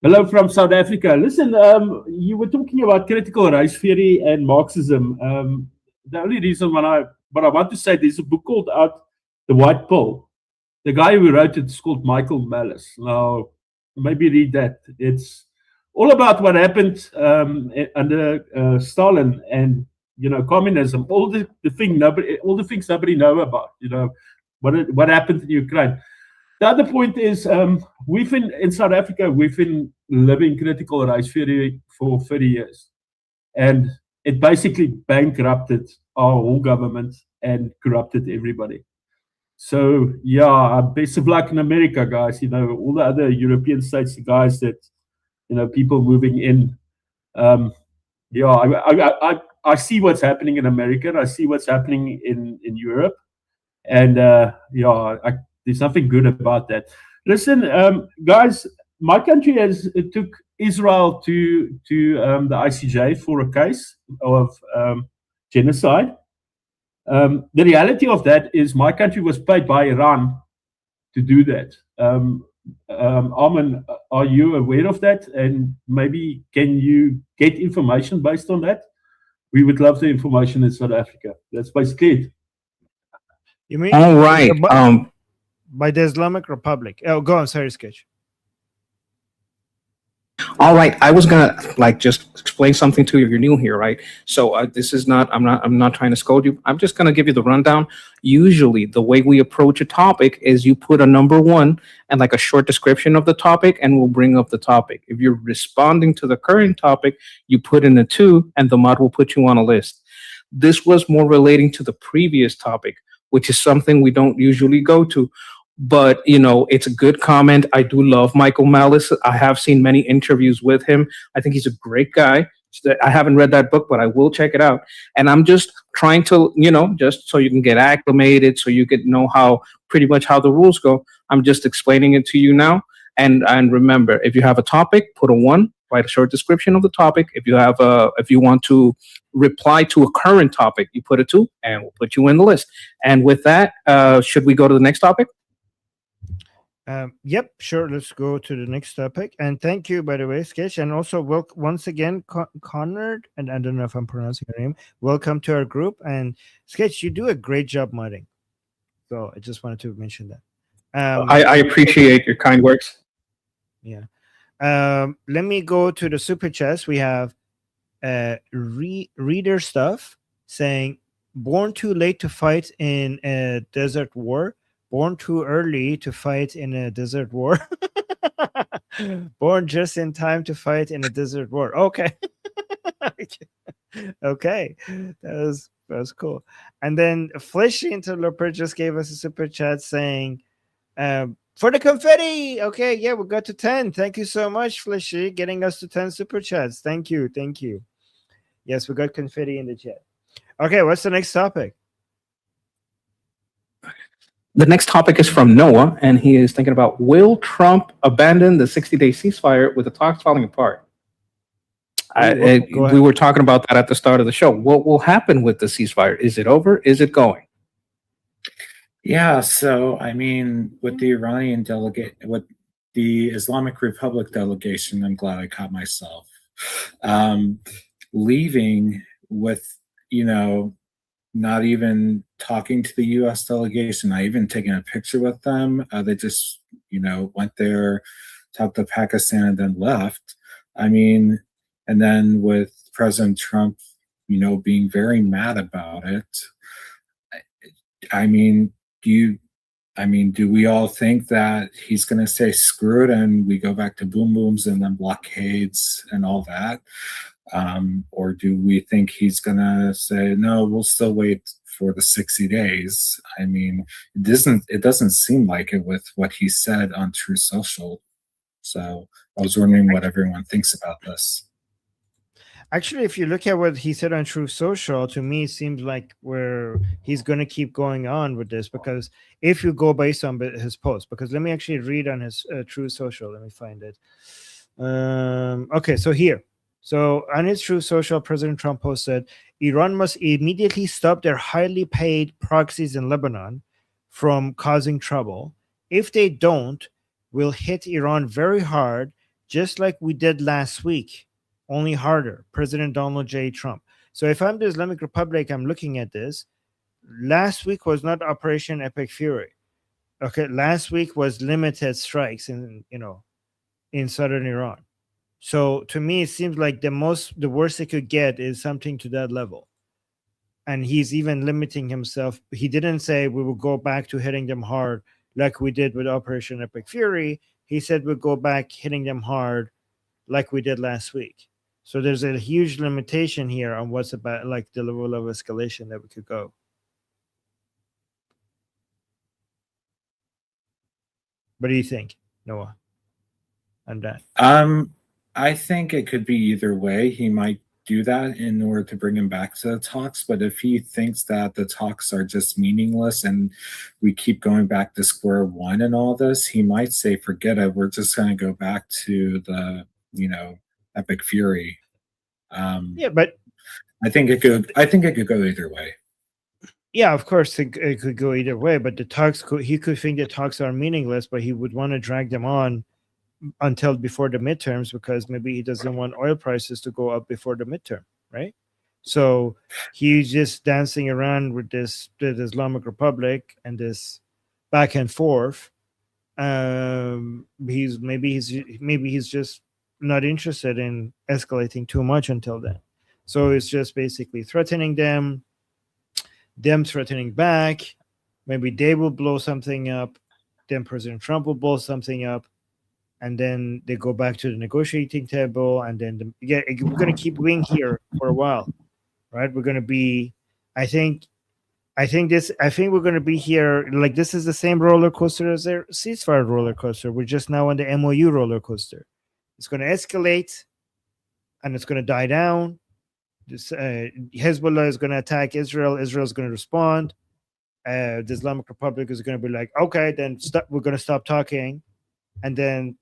Hello from South Africa. Listen, you were talking about critical race theory and Marxism. The only reason but I want to say, there's a book called The White Pill. The guy who wrote it is called Michael Malice. Now, maybe read that. It's all about what happened under Stalin and communism. All the things nobody know about. what happened in Ukraine. The other point is we've in South Africa, we've been living critical race theory for 30 years. And it basically bankrupted our whole government and corrupted everybody. So yeah, best of luck in America, guys. You know, all the other European states, the guys that, you know, people moving in. Yeah, I see what's happening in America. And I see what's happening in Europe. And yeah, there's nothing good about that. Listen, guys, my country took Israel to the ICJ for a case of genocide. The reality of that is my country was paid by Iran to do that. Armin, are you aware of that? And maybe can you get information based on that? We would love the information in South Africa. That's basically it. You mean All right. by the Islamic Republic? Oh, go on. Sorry, Sketch. All right, I was gonna just explain something to you. You're new here, right? So this is not. I'm not trying to scold you. I'm just gonna give you the rundown. Usually, the way we approach a topic is you put a number 1 and like a short description of the topic, and we'll bring up the topic. If you're responding to the current topic, you put in a 2, and the mod will put you on a list. This was more relating to the previous topic, which is something we don't usually go to. But, you know, it's a good comment. I do love Michael Malice. I have seen many interviews with him. I think he's a great guy. I haven't read that book, but I will check it out. And I'm just trying to, you know, just so you can get acclimated, so you can know pretty much how the rules go. I'm just explaining it to you now. And remember, if you have a topic, put a 1, write a short description of the topic. If you want to reply to a current topic, you put a 2, and we'll put you in the list. And with that, should we go to the next topic? Yep, sure. Let's go to the next topic. And thank you, by the way, Sketch. And also, once again, Conrad, and I don't know if I'm pronouncing your name, welcome to our group. And Sketch, you do a great job modding. So I just wanted to mention that. I appreciate your kind words. Yeah. Let me go to the super chats. We have reader stuff saying, born too late to fight in a desert war. Born too early to fight in a desert war. Born just in time to fight in a desert war. Okay. Okay. That was cool. And then Fleshy Interloper just gave us a super chat saying, for the confetti. Okay, yeah, we got to 10. Thank you so much, Fleshy, getting us to 10 super chats. Thank you. Thank you. Yes, we got confetti in the chat. Okay, what's the next topic? The next topic is from Noah, and he is thinking about, will Trump abandon the 60-day ceasefire with the talks falling apart? We were talking about that at the start of the show. What will happen with the ceasefire? Is it over? Is it going? Yeah, so I mean, with the Iranian delegate, with the Islamic Republic delegation, I'm glad I caught myself leaving with, you know, not even talking to the U.S. delegation, not even taking a picture with them. They just, you know, went there, talked to Pakistan, and then left. I mean, and then with President Trump, you know, being very mad about it. I mean, do we all think that he's going to say screw it and we go back to boom booms and then blockades and all that? Or do we think he's going to say, no, we'll still wait for the 60 days? I mean, it doesn't seem like it with what he said on True Social. So I was wondering what everyone thinks about this. Actually, if you look at what he said on True Social, to me, it seems like he's going to keep going on with this, because if you go based on his post, because let me actually read on his True Social. Let me find it. Okay, so here. So on his True Social, President Trump posted, Iran must immediately stop their highly paid proxies in Lebanon from causing trouble. If they don't, we'll hit Iran very hard, just like we did last week, only harder. President Donald J. Trump. So if I'm the Islamic Republic, I'm looking at this. Last week was not Operation Epic Fury. Okay, last week was limited strikes in southern Iran. So to me, it seems like the worst it could get is something to that level. and he's even limiting himself. He didn't say we will go back to hitting them hard like we did with Operation Epic Fury. He said we'll go back hitting them hard like we did last week. So there's a huge limitation here on what's about like the level of escalation that we could go. What do you think, Noah, on that? I think it could be either way. He might do that in order to bring him back to the talks, but if he thinks that the talks are just meaningless and we keep going back to square one and all this, he might say, forget it, we're just going to go back to the, Epic Fury. Yeah, but I think it could go either way. Yeah, of course it could go either way, but he could think the talks are meaningless, but he would want to drag them on until before the midterms because maybe he doesn't want oil prices to go up before the midterm, right? So he's just dancing around with the Islamic Republic and this back and forth. He's just not interested in escalating too much until then. So it's just basically threatening them threatening back. Maybe they will blow something up. Then President Trump will blow something up. And then they go back to the negotiating table. And then we're going to keep being here for a while, right? We're going to be, I think we're going to be here. Like this is the same roller coaster as their ceasefire roller coaster. We're just now on the MOU roller coaster. It's going to escalate and it's going to die down. Hezbollah is going to attack Israel. Israel is going to respond. The Islamic Republic is going to be like, okay, then we're going to stop talking. And then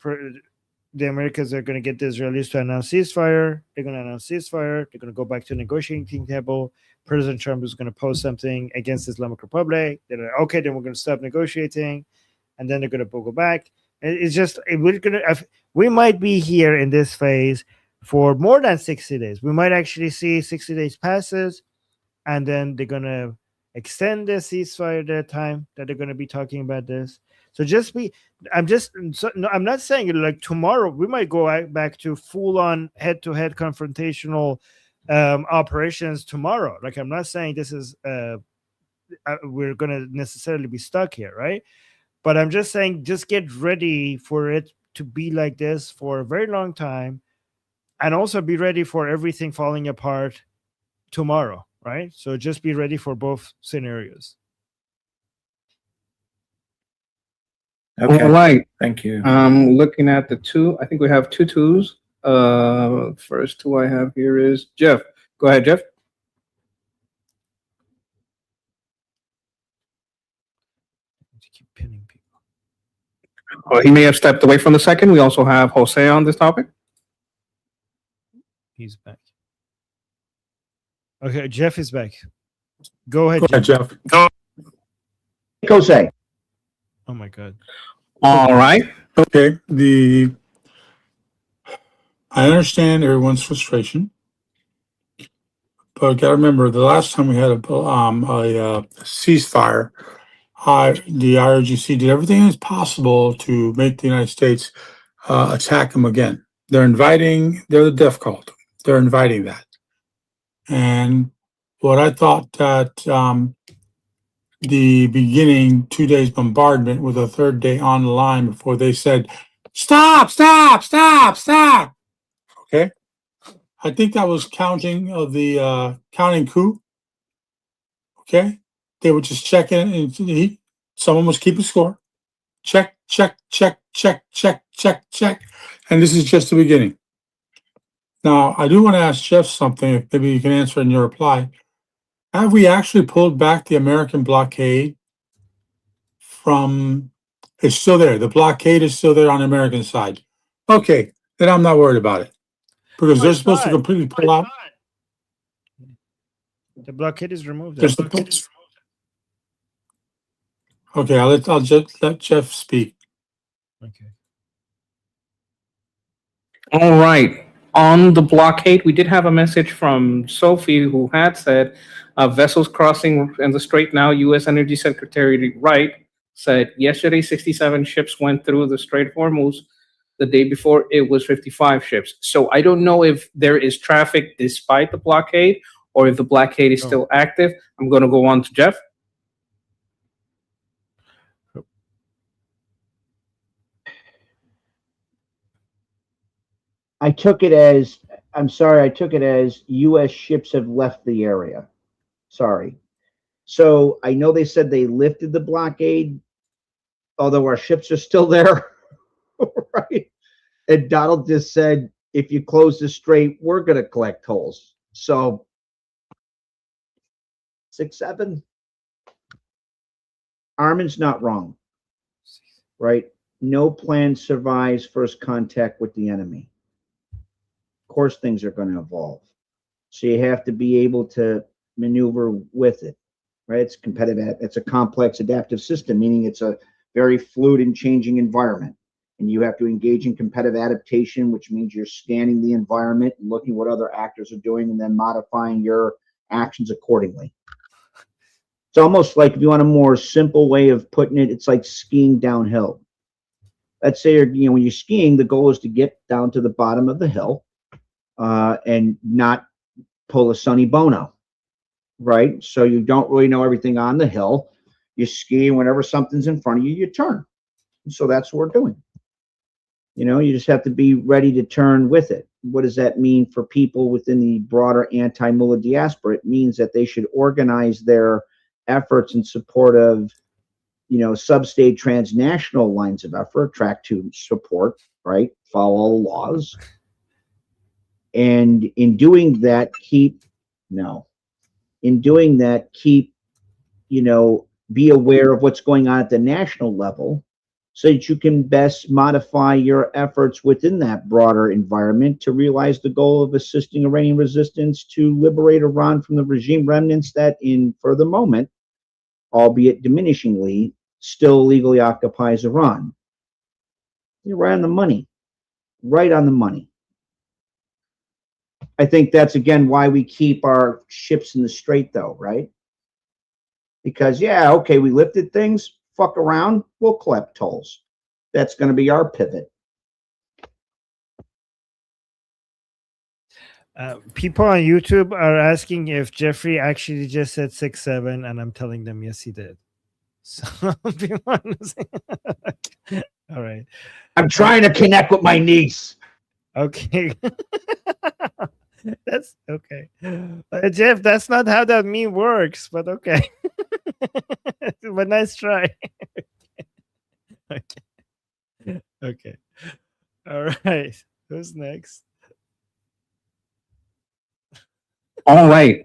the Americans are going to get the Israelis to announce ceasefire. They're going to announce ceasefire. They're going to go back to the negotiating table. President Trump is going to post something against the Islamic Republic. They're like, okay, then we're going to stop negotiating. And then they're going to go back. It's just, we might be here in this phase for more than 60 days. We might actually see 60 days passes, and then they're going to extend the ceasefire the time that they're going to be talking about this. So I'm not saying like tomorrow we might go back to full-on head-to-head confrontational operations tomorrow. Like I'm not saying this is we're going to necessarily be stuck here, right? But I'm just saying just get ready for it to be like this for a very long time. And also be ready for everything falling apart tomorrow, right? So just be ready for both scenarios. Okay. All right. Thank you. Looking at the two, I think we have two twos. First two I have here is Jeff. Go ahead, Jeff. Keep pinning people. Oh, he may have stepped away from the second. We also have Jose on this topic. He's back. Okay, Jeff is back. Go ahead, Jeff. Jose. Oh my God. All right. Okay. I understand everyone's frustration, but gotta remember the last time we had a ceasefire, the IRGC did everything as possible to make the United States attack them again. They're the death cult. They're inviting that. And what I thought that the beginning 2 days bombardment with a third day on the line before they said, stop. Okay. I think that was counting of the counting coup. Okay. They were just checking and someone was keeping score. Check. And this is just the beginning. Now, I do want to ask Jeff something, if maybe you can answer in your reply. Have we actually pulled back the American blockade from, it's still there. The blockade is still there on the American side. Okay, then I'm not worried about it. Because they're supposed to completely pull out. The blockade is removed. Okay, I'll just let Jeff speak. Okay. All right. On the blockade, we did have a message from Sophie who had said vessels crossing in the Strait now. U.S. Energy Secretary Wright said yesterday 67 ships went through the Strait of Hormuz. The day before it was 55 ships. So I don't know if there is traffic despite the blockade or if the blockade is still active. I'm going to go on to Jeff. I took it as, I'm sorry, I took it as U.S. ships have left the area. Sorry. So I know they said they lifted the blockade, although our ships are still there, right? And Donald just said, if you close the strait, we're going to collect tolls. So 6-7. Armin's not wrong, right? No plan survives first contact with the enemy. Of course, things are going to evolve. So you have to be able to maneuver with it, right? It's competitive. It's a complex adaptive system, meaning it's a very fluid and changing environment. And you have to engage in competitive adaptation, which means you're scanning the environment and looking what other actors are doing and then modifying your actions accordingly. It's almost like, if you want a more simple way of putting it, it's like skiing downhill. Let's say, when you're skiing, the goal is to get down to the bottom of the hill and not pull a Sonny Bono, right? So you don't really know everything on the hill. You ski, and whenever something's in front of you, you turn. And so that's what we're doing. You just have to be ready to turn with it. What does that mean for people within the broader anti-mullah diaspora? It means that they should organize their efforts in support of, sub-state transnational lines of effort, track to support, right? Follow all the laws. And in doing that, keep, be aware of what's going on at the national level so that you can best modify your efforts within that broader environment to realize the goal of assisting Iranian resistance to liberate Iran from the regime remnants that, for the moment, albeit diminishingly, still legally occupies Iran. You're right on the money. Right on the money. I think that's, again, why we keep our ships in the strait, though, right? Because, we lifted things, fuck around, we'll collect tolls. That's going to be our pivot. People on YouTube are asking if Jeffrey actually just said 6-7, and I'm telling them yes, he did. So, all right. I'm trying to connect with my niece. Okay. That's okay. Jeff, that's not how that meme works, but okay. But nice try. Okay. Okay. All right. Who's next? All right.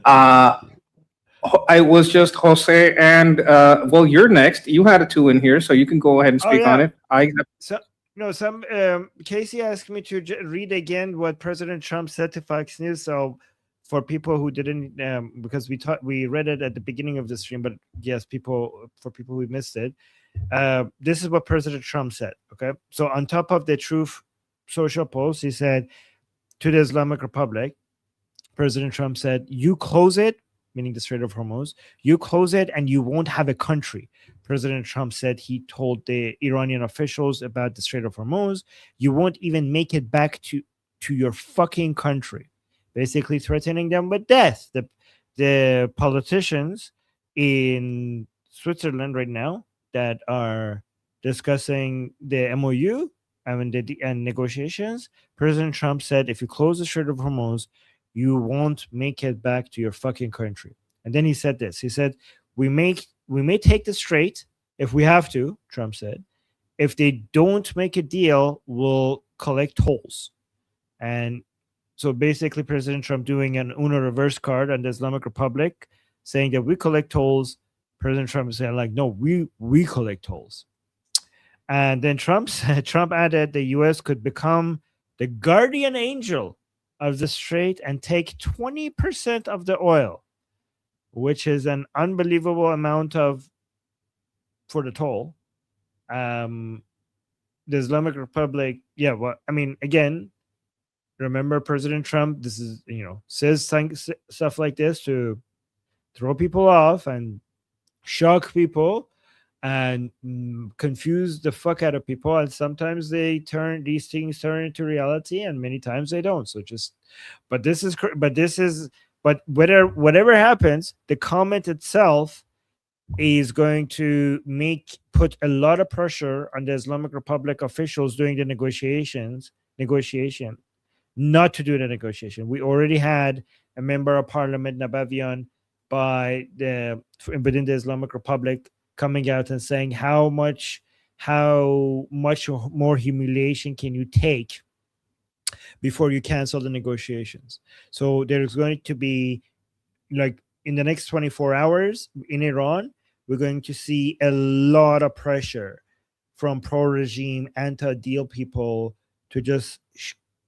I was just Jose, and you're next. You had a 2 in here, so you can go ahead and speak on it. Casey asked me to read again what President Trump said to Fox News. So, for people who didn't, because we read it at the beginning of the stream, but yes, for people who missed it, this is what President Trump said. Okay, so on top of the Truth Social post, he said to the Islamic Republic, President Trump said, "You close it," meaning the Strait of Hormuz. "You close it, and you won't have a country." President Trump said he told the Iranian officials about the Strait of Hormuz, "You won't even make it back to your fucking country," basically threatening them with death. The politicians in Switzerland right now that are discussing the MOU and negotiations, President Trump said, if you close the Strait of Hormuz, you won't make it back to your fucking country. And then he said this. He said, we may take the strait if we have to, Trump said. If they don't make a deal, we'll collect tolls. And so basically President Trump doing an Uno reverse card on the Islamic Republic, saying that we collect tolls. President Trump is saying, like, no, we collect tolls. And then Trump added the U.S. could become the guardian angel of the strait and take 20% of the oil, which is an unbelievable amount for the toll. The Islamic Republic, again, remember President Trump, this is, says stuff like this to throw people off and shock people and confuse the fuck out of people, and sometimes these things turn into reality, and many times they don't. So but But whatever happens, the comment itself is going to put a lot of pressure on the Islamic Republic officials doing the negotiation not to do the negotiation. We already had a member of parliament, Nabavian, within the Islamic Republic coming out and saying how much more humiliation can you take before you cancel the negotiations. So there's going to be, like, in the next 24 hours in Iran, we're going to see a lot of pressure from pro-regime, anti-deal people to just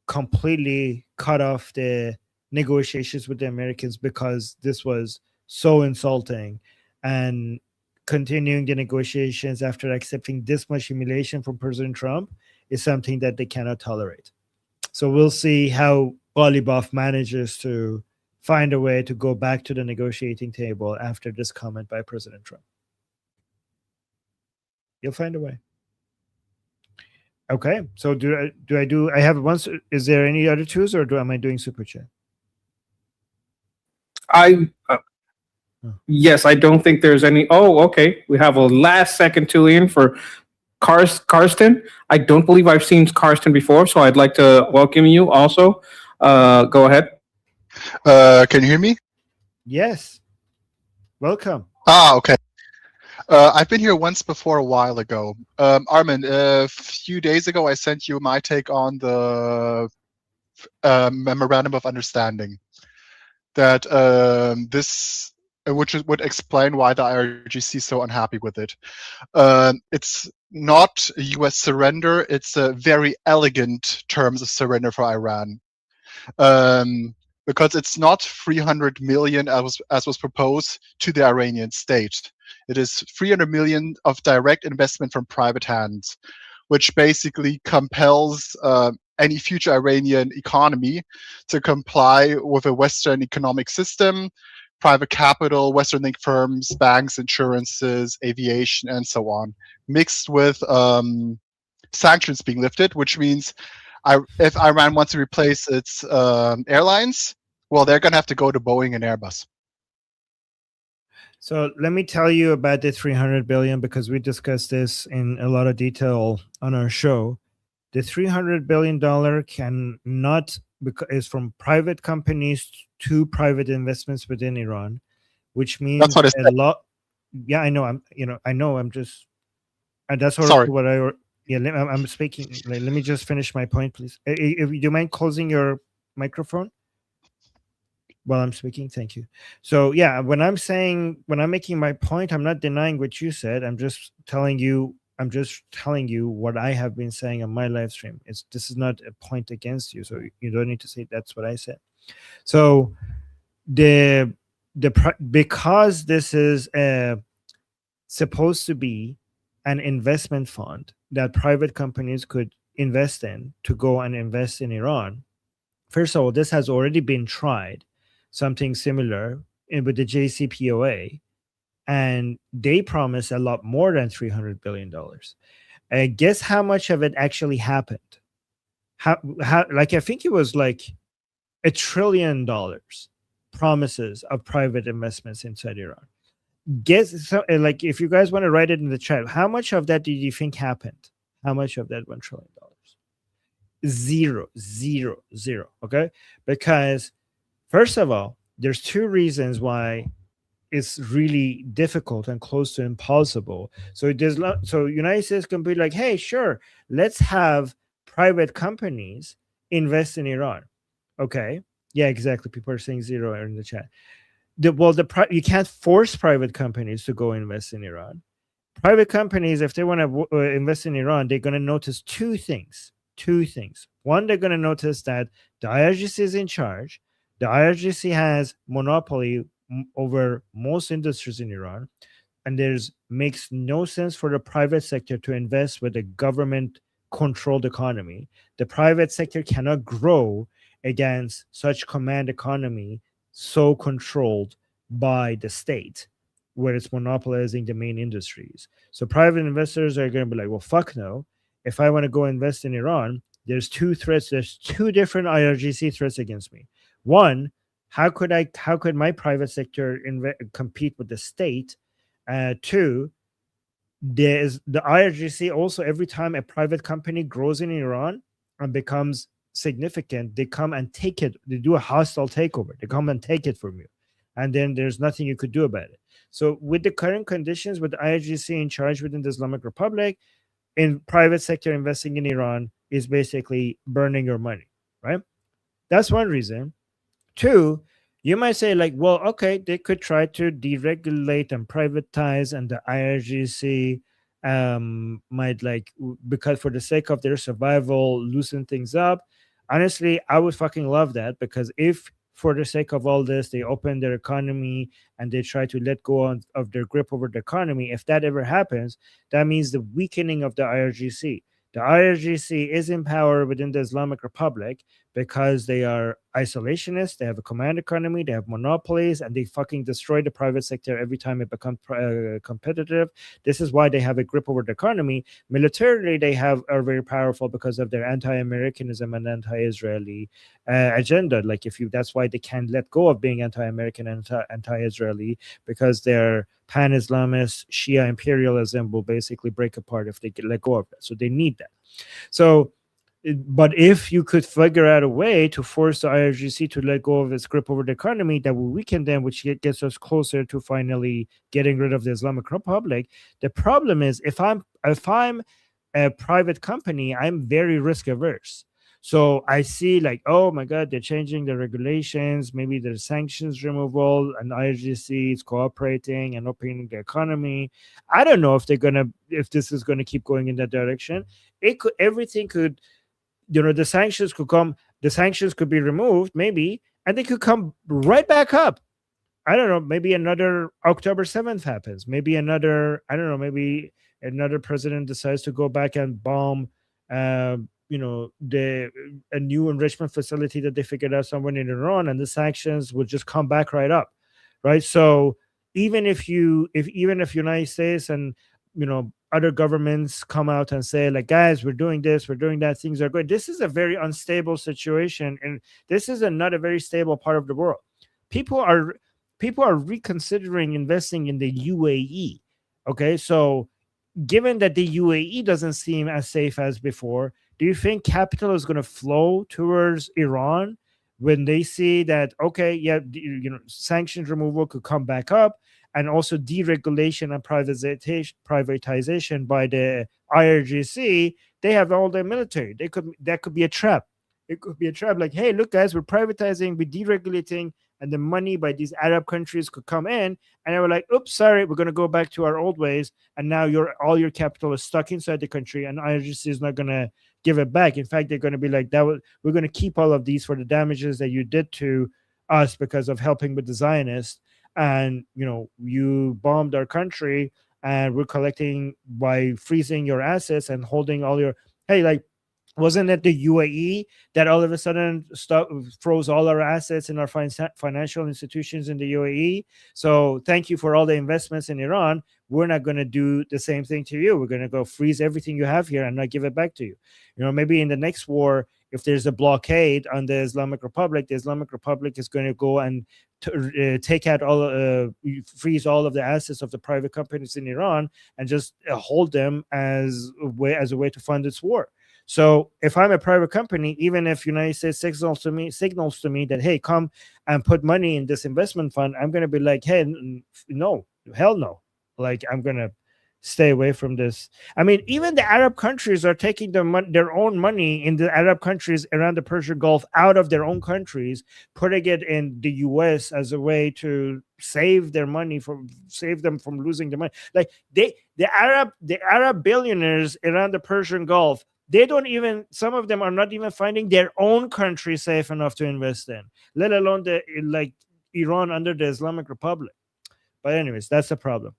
completely cut off the negotiations with the Americans, because this was so insulting. And continuing the negotiations after accepting this much humiliation from President Trump is something that they cannot tolerate. So we'll see how Ghalibaf manages to find a way to go back to the negotiating table after this comment by President Trump. You'll find a way. Okay, so I have one? Is there any other twos, or am I doing super chat? Yes, I don't think there's any. Oh, okay. We have a last second two in for Karsten. I don't believe I've seen Karsten before, so I'd like to welcome you also. Go ahead. Can you hear me? Yes. Welcome. Okay. I've been here once before a while ago. Armin, a few days ago, I sent you my take on the Memorandum of Understanding. That which would explain why the IRGC is so unhappy with it. It's not a U.S. surrender. It's a very elegant terms of surrender for Iran. Because it's not 300 million as was proposed to the Iranian state. It is 300 million of direct investment from private hands, which basically compels any future Iranian economy to comply with a Western economic system, private capital, Western-linked firms, banks, insurances, aviation, and so on, mixed with sanctions being lifted, which means if Iran wants to replace its airlines, well, they're going to have to go to Boeing and Airbus. So let me tell you about the 300 billion, because we discussed this in a lot of detail on our show. The $300 billion is from private companies to private investments within Iran, which means that's what I said. Yeah, I know. I'm just, and that's Sorry. what I'm speaking. Let me just finish my point, please. If you mind closing your microphone while I'm speaking, thank you. So yeah, when I'm making my point, I'm not denying what you said. I'm just telling you what I have been saying on my live stream. This is not a point against you, so you don't need to say that's what I said. So because this is supposed to be an investment fund that private companies could invest in to go and invest in Iran. First of all, this has already been tried, something similar with the JCPOA, and they promise a lot more than $300 billion. Guess how much of it actually happened? How like, I think it was like $1 trillion promises of private investments inside Iran. Guess, like, if you guys want to write it in the chat, how much of that did you think happened? How much of that $1 trillion? Zero. Okay, because first of all, there's two reasons why it's really difficult and close to impossible. So United States can be like, hey, sure, let's have private companies invest in Iran. Okay, yeah, exactly. People are saying zero in the chat. You can't force private companies to go invest in Iran. Private companies, if they want to invest in Iran, they're going to notice two things. One, they're going to notice that the IRGC is in charge. The IRGC has monopoly over most industries in Iran, and makes no sense for the private sector to invest with a government-controlled economy. The private sector cannot grow against such command economy so controlled by the state, where it's monopolizing the main industries. So private investors are going to be like, well, fuck no. If I want to go invest in Iran, there's two threats. There's two different IRGC threats against me. One, How could my private sector compete with the state? Two, there's the IRGC also. Every time a private company grows in Iran and becomes significant, they come and take it. They do a hostile takeover. They come and take it from you, and then there's nothing you could do about it. So with the current conditions, with the IRGC in charge within the Islamic Republic, in private sector investing in Iran is basically burning your money, right? That's one reason. Two, you might say like, well, okay, they could try to deregulate and privatize, and the IRGC might because for the sake of their survival, loosen things up. Honestly, I would fucking love that, because if for the sake of all this, they open their economy and they try to let go of their grip over the economy, if that ever happens, that means the weakening of the IRGC. The IRGC is in power within the Islamic Republic because they are isolationist, they have a command economy, they have monopolies, and they fucking destroy the private sector every time it becomes competitive. This is why they have a grip over the economy. Militarily, they are very powerful because of their anti-Americanism and anti-Israeli agenda. Like that's why they can't let go of being anti-American and anti-Israeli, because their pan-Islamist Shia imperialism will basically break apart if they let go of that. So they need that. So, but if you could figure out a way to force the IRGC to let go of its grip over the economy, that will weaken them, which gets us closer to finally getting rid of the Islamic Republic. The problem is, if I'm a private company, I'm very risk averse. So I see like, oh my God, they're changing the regulations. Maybe there's sanctions removal, and IRGC is cooperating and opening the economy. I don't know if this is gonna keep going in that direction. Everything could. The sanctions could be removed, maybe, and they could come right back up. I don't know, maybe another October 7th happens. Maybe maybe another president decides to go back and bomb, a new enrichment facility that they figured out somewhere in Iran, and the sanctions would just come back right up, right? So even if United States and other governments come out and say like, guys, we're doing this, we're doing that, things are good. This is a very unstable situation, and this is not a very stable part of the world. People are reconsidering investing in the UAE. Okay, so given that the UAE doesn't seem as safe as before, do you think capital is going to flow towards Iran when they see that, okay, yeah, sanctions removal could come back up, and also deregulation and privatization by the IRGC? They have all their military. That could be a trap. It could be a trap. Like, hey, look, guys, we're privatizing, we're deregulating, and the money by these Arab countries could come in, and they were like, oops, sorry, we're going to go back to our old ways, and now all your capital is stuck inside the country, and IRGC is not going to give it back. In fact, they're going to be like, we're going to keep all of these for the damages that you did to us because of helping with the Zionists. And you bombed our country, and we're collecting by freezing your assets and holding all your. Hey, like, wasn't it the UAE that all of a sudden froze all our assets in our financial institutions in the UAE? So thank you for all the investments in Iran. We're not going to do the same thing to you. We're going to go freeze everything you have here and not give it back to you. Maybe in the next war, if there's a blockade on the Islamic Republic is going to go and take out freeze all of the assets of the private companies in Iran and just hold them as a way to fund its war. So if I'm a private company, even if United States signals to me that, hey, come and put money in this investment fund, I'm going to be like, hey, no, hell no. Like, I'm going to stay away from this. I mean, even the Arab countries are taking their own money in the Arab countries around the Persian Gulf out of their own countries, putting it in the US as a way to save them from losing their money. Like the Arab billionaires around the Persian Gulf, some of them are not even finding their own country safe enough to invest in, let alone Iran under the Islamic Republic. But anyways, that's the problem.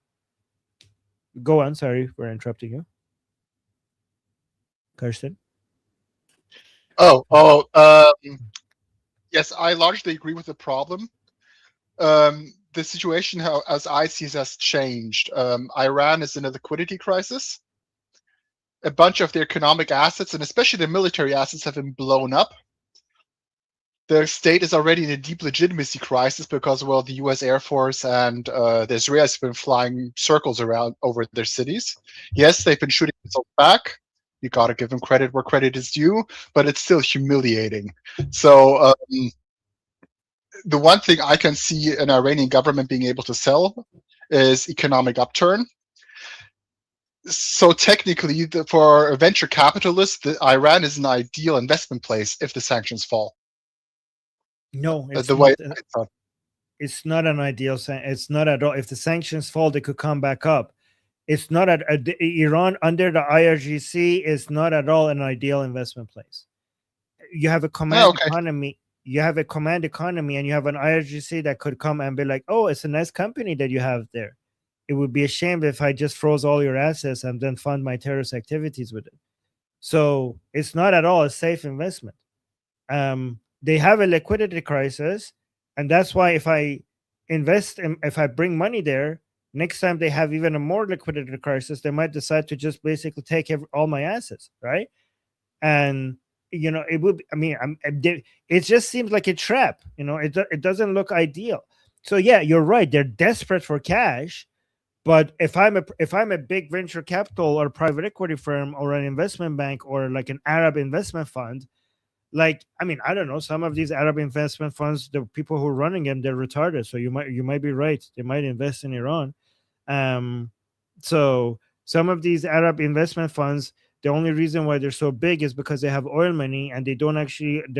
Go on. Sorry for interrupting you, Kirsten. Yes, I largely agree with the problem. The situation, as I see it, has changed. Iran is in a liquidity crisis. A bunch of their economic assets, and especially their military assets, have been blown up. the state is already in a deep legitimacy crisis because, well, the U.S. Air Force and the Israelis have been flying circles around over their cities. Yes, they've been shooting missiles back. You got to give them credit where credit is due, but it's still humiliating. So the one thing I can see an Iranian government being able to sell is economic upturn. So technically, for a venture capitalist, Iran is an ideal investment place if the sanctions fall. No, it's The not. way It's not an ideal. It's not at all. If the sanctions fall, they could come back up. It's not at Iran under the IRGC is not at all an ideal investment place. You have a command economy. You have a command economy, and you have an IRGC that could come and be like, "Oh, it's a nice company that you have there. It would be a shame if I just froze all your assets and then fund my terrorist activities with it." So it's not at all a safe investment. They have a liquidity crisis, and that's why if I if I bring money there, next time they have even a more liquidity crisis, they might decide to just basically take all my assets, right? And it would. I mean, it just seems like a trap. It doesn't look ideal. So yeah, you're right. They're desperate for cash. But if I'm a big venture capital or private equity firm or an investment bank or like an Arab investment fund, I don't know, some of these Arab investment funds, the people who are running them, they're retarded. So you might be right. They might invest in Iran. So some of these Arab investment funds, the only reason why they're so big is because they have oil money and they're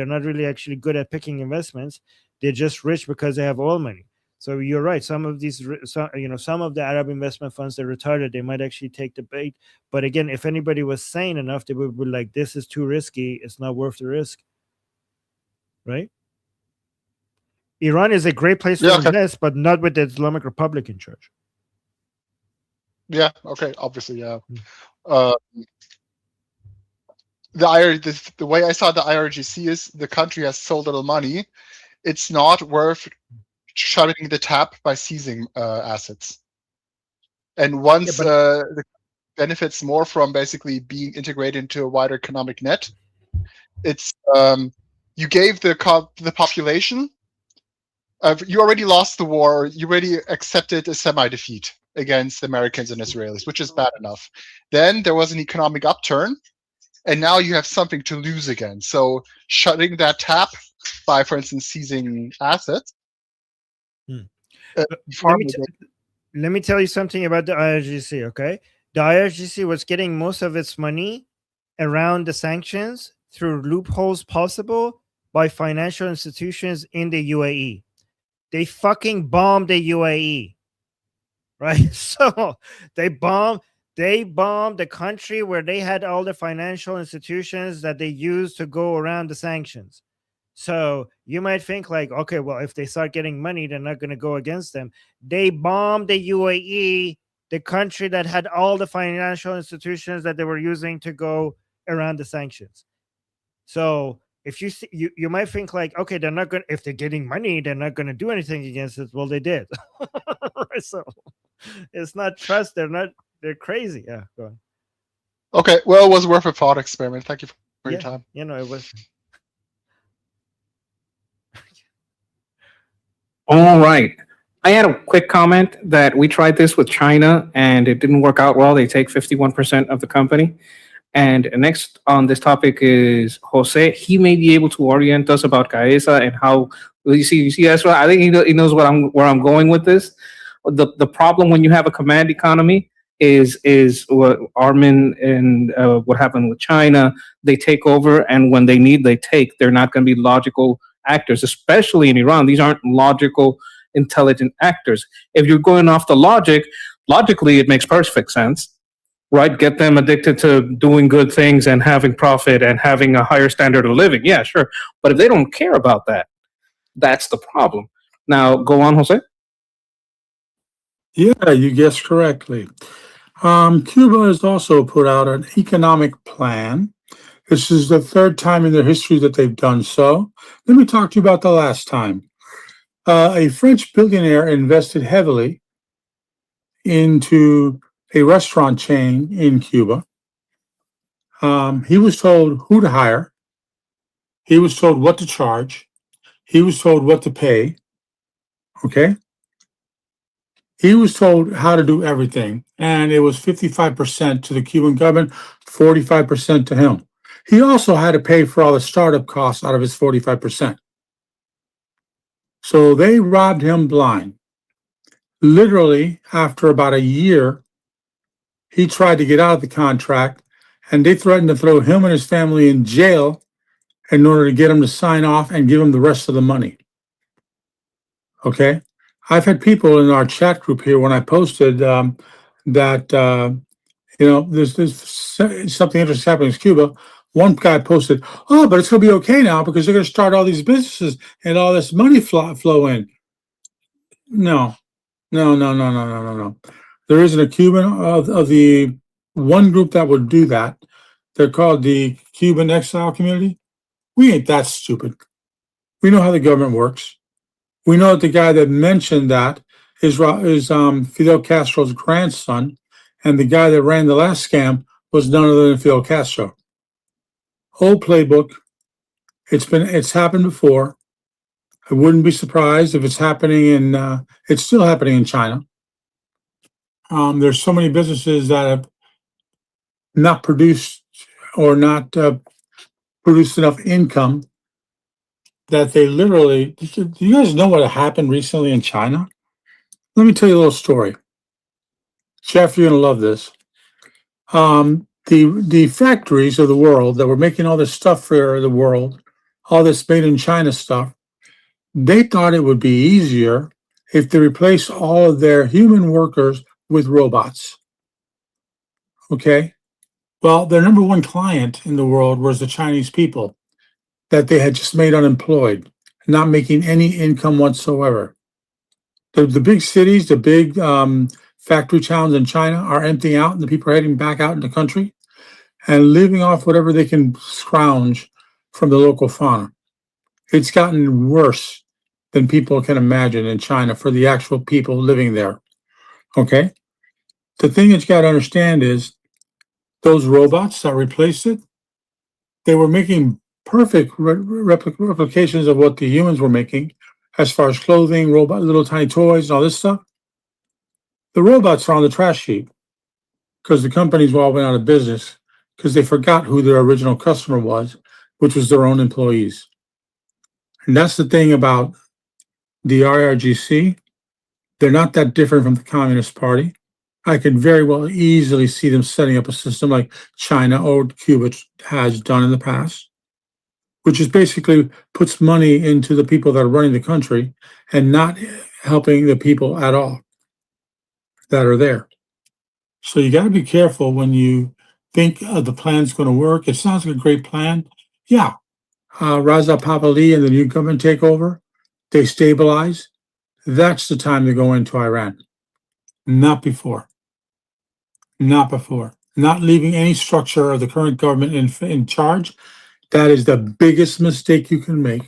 not really actually good at picking investments. They're just rich because they have oil money. So you're right. Some of the Arab investment funds, they're retarded. They might actually take the bait. But again, if anybody was sane enough, they would be like, this is too risky. It's not worth the risk. Right? Iran is a great place to invest, but not with the Islamic Republic in charge. Yeah. Okay. Obviously, yeah. The way I saw the IRGC is the country has so little money, it's not worth shutting the tap by seizing assets. And once the benefits more from basically being integrated into a wider economic net, it's you gave the population. You already lost the war. You already accepted a semi-defeat against the Americans and Israelis, which is bad enough. Then there was an economic upturn, and now you have something to lose again. So shutting that tap by, for instance, seizing assets. Let me tell you something about the IRGC, okay? The IRGC was getting most of its money around the sanctions through loopholes possible by financial institutions in the UAE. They fucking bombed the UAE, right? So they bombed the country where they had all the financial institutions that they used to go around the sanctions. So you might think like, okay, well, if they start getting money, they're not going to go against them. They bombed the UAE, the country that had all the financial institutions that they were using to go around the sanctions. So if you might think like, okay, they're not going. If they're getting money, they're not going to do anything against it. Well, they did. So it's not trust. They're crazy. Yeah, go on. Okay, well, it was worth a thought experiment. Thank you for your time. It was. All right. I had a quick comment that we tried this with China and it didn't work out well. They take 51% of the company. And next on this topic is Jose. He may be able to orient us about Caesa and how you see Ezra. I think he knows where I'm going with this. The problem when you have a command economy is what Armin and what happened with China. They take over, and when they need, they take. They're not going to be logical actors, especially in Iran. These aren't logical, intelligent actors. If you're going off the logically, it makes perfect sense, right? Get them addicted to doing good things and having profit and having a higher standard of living. Yeah, sure. But if they don't care about that, that's the problem. Now, go on, Jose. Yeah, you guessed correctly. Cuba has also put out an economic plan. This is the third time in their history that they've done so. Let me talk to you about the last time. A French billionaire invested heavily into a restaurant chain in Cuba. He was told who to hire. He was told what to charge. He was told what to pay. Okay. He was told how to do everything. And it was 55% to the Cuban government, 45% to him. He also had to pay for all the startup costs out of his 45%. So they robbed him blind. Literally, after about a year, he tried to get out of the contract, and they threatened to throw him and his family in jail in order to get him to sign off and give him the rest of the money. Okay? I've had people in our chat group here when I posted that, there's something interesting happening in Cuba. One guy posted, oh, but it's going to be okay now because they're going to start all these businesses and all this money flow in. No. There isn't a Cuban of the one group that would do that. They're called the Cuban exile community. We ain't that stupid. We know how the government works. We know that the guy that mentioned that is Fidel Castro's grandson, and the guy that ran the last scam was none other than Fidel Castro. Whole playbook. It's happened before. I wouldn't be surprised if it's happening it's still happening in China. There's so many businesses that have not produced or not produced enough income that they literally, do you guys know what happened recently in China? Let me tell you a little story. Jeff, you're going to love this. The factories of the world that were making all this stuff for the world, all this made in China stuff, they thought it would be easier if they replaced all of their human workers with robots. Okay? Well, their number one client in the world was the Chinese people that they had just made unemployed, not making any income whatsoever. The big cities, the big factory towns in China are emptying out, and the people are heading back out in the country and living off whatever they can scrounge from the local fauna. It's gotten worse than people can imagine in China for the actual people living there. Okay? The thing that you got to understand is those robots that replaced it, they were making perfect replications of what the humans were making as far as clothing, little tiny toys, and all this stuff. The robots are on the trash heap because the companies all went out of business because they forgot who their original customer was, which was their own employees. And that's the thing about the IRGC. They're not that different from the Communist Party. I could very well easily see them setting up a system like China or Cuba has done in the past, which is basically puts money into the people that are running the country and not helping the people at all that are there. So you got to be careful when you think the plan's going to work. It sounds like a great plan. Yeah. Raza Pahlavi and the new government take over. They stabilize. That's the time to go into Iran. Not before. Not before. Not leaving any structure of the current government in charge. That is the biggest mistake you can make.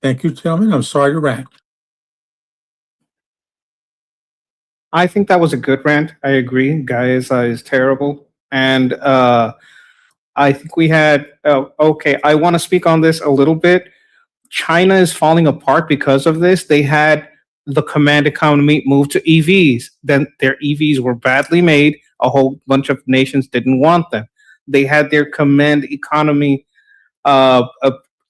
Thank you, gentlemen. I'm sorry to rant. I think that was a good rant. I agree. Gaza is terrible. And I think we had, okay, I want to speak on this a little bit. China is falling apart because of this. They had the command economy move to EVs. Then their EVs were badly made. A whole bunch of nations didn't want them. They had their command economy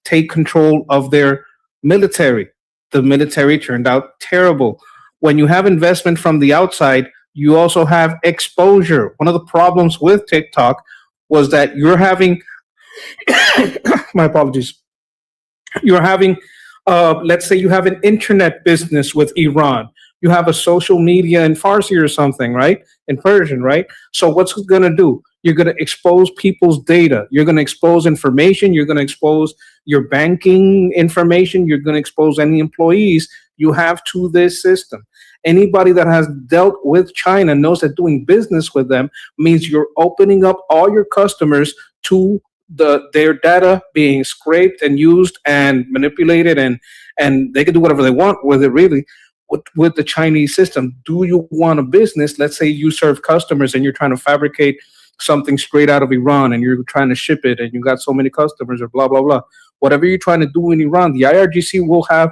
take control of their military. The military turned out terrible. When you have investment from the outside, you also have exposure. One of the problems with TikTok was that you're having, my apologies, you're having, let's say you have an internet business with Iran. You have a social media in Farsi or something, right? In Persian, right? So what's it going to do? You're going to expose people's data. You're going to expose information. You're going to expose your banking information. You're going to expose any employees you have to this system. Anybody that has dealt with China knows that doing business with them means you're opening up all your customers to their data being scraped and used and manipulated, and they can do whatever they want with it, really. With the Chinese system, do you want a business? Let's say you serve customers and you're trying to fabricate something straight out of Iran and you're trying to ship it and you got so many customers or blah, blah, blah. whatever you're trying to do in Iran, the IRGC will have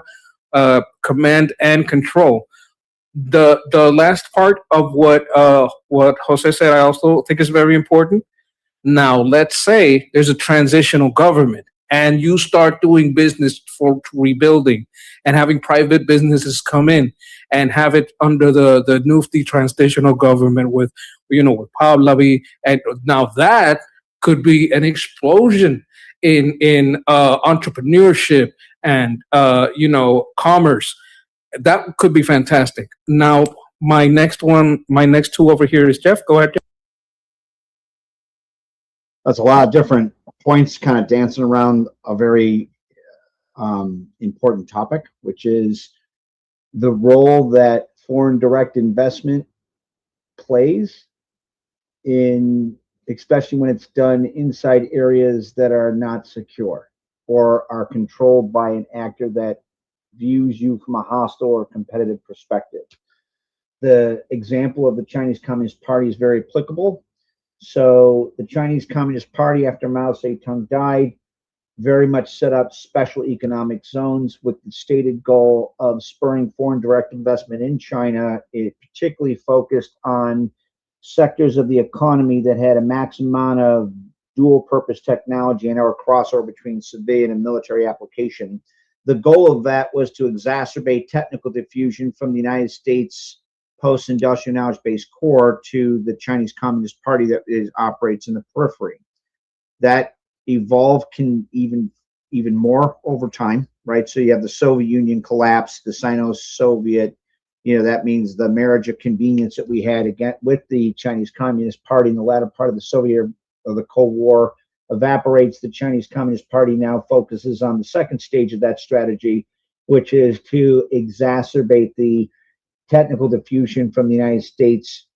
command and control. The last part of what Jose said, I also think is very important. Now, let's say there's a transitional government and you start doing business for rebuilding and having private businesses come in and have it under the Nufti transitional government with Pahlavi. And now that could be an explosion in entrepreneurship and, commerce. That could be fantastic. Now, my next two over here is Jeff. Go ahead, Jeff. That's a lot of different points kind of dancing around a very important topic, which is the role that foreign direct investment plays in, especially when it's done inside areas that are not secure or are controlled by an actor that views you from a hostile or competitive perspective. The example of the Chinese Communist Party is very applicable. So the Chinese Communist Party, after Mao Zedong died, very much set up special economic zones with the stated goal of spurring foreign direct investment in China. It particularly focused on sectors of the economy that had a maximum amount of dual purpose technology and or crossover between civilian and military application. The goal of that was to exacerbate technical diffusion from the United States post-industrial knowledge-based core to the Chinese Communist Party that operates in the periphery. That evolved even more over time, right? So you have the Soviet Union collapse, the Sino-Soviet, that means the marriage of convenience that we had again with the Chinese Communist Party in the latter part of the Soviet of the Cold War evaporates. The Chinese Communist Party now focuses on the second stage of that strategy, which is to exacerbate the technical diffusion from the United States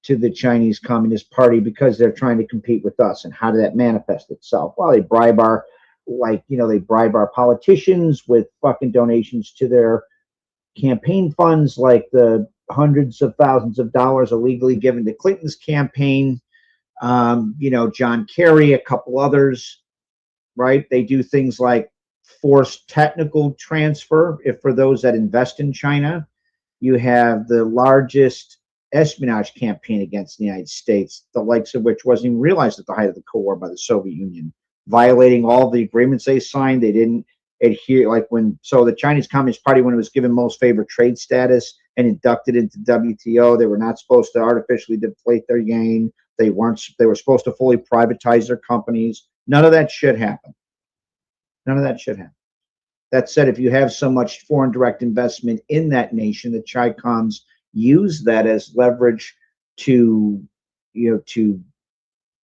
to the Chinese Communist Party because they're trying to compete with us. And how did that manifest itself? Well, they bribe our politicians with fucking donations to their campaign funds, like the hundreds of thousands of dollars illegally given to Clinton's campaign. John Kerry, a couple others, right? They do things like forced technical transfer for those that invest in China. You have the largest espionage campaign against the United States, the likes of which wasn't even realized at the height of the Cold War by the Soviet Union, violating all the agreements they signed. They didn't adhere, so the Chinese Communist Party, when it was given most favored trade status and inducted into WTO, they were not supposed to artificially deflate their yen. They were supposed to fully privatize their companies. None of that shit happened. That said, if you have so much foreign direct investment in that nation, the Chi-Coms use that as leverage to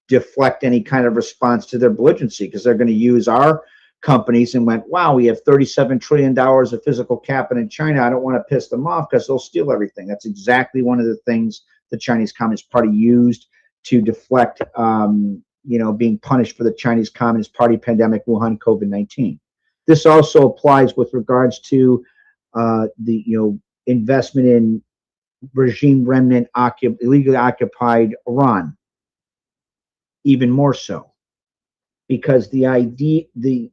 deflect any kind of response to their belligerency, because they're going to use our companies and went, wow, we have $37 trillion of physical capital in China. I don't want to piss them off because they'll steal everything. That's exactly one of the things the Chinese Communist Party used to deflect, being punished for the Chinese Communist Party pandemic, Wuhan, COVID-19. This also applies with regards to the investment in regime remnant illegally occupied Iran, even more so, because the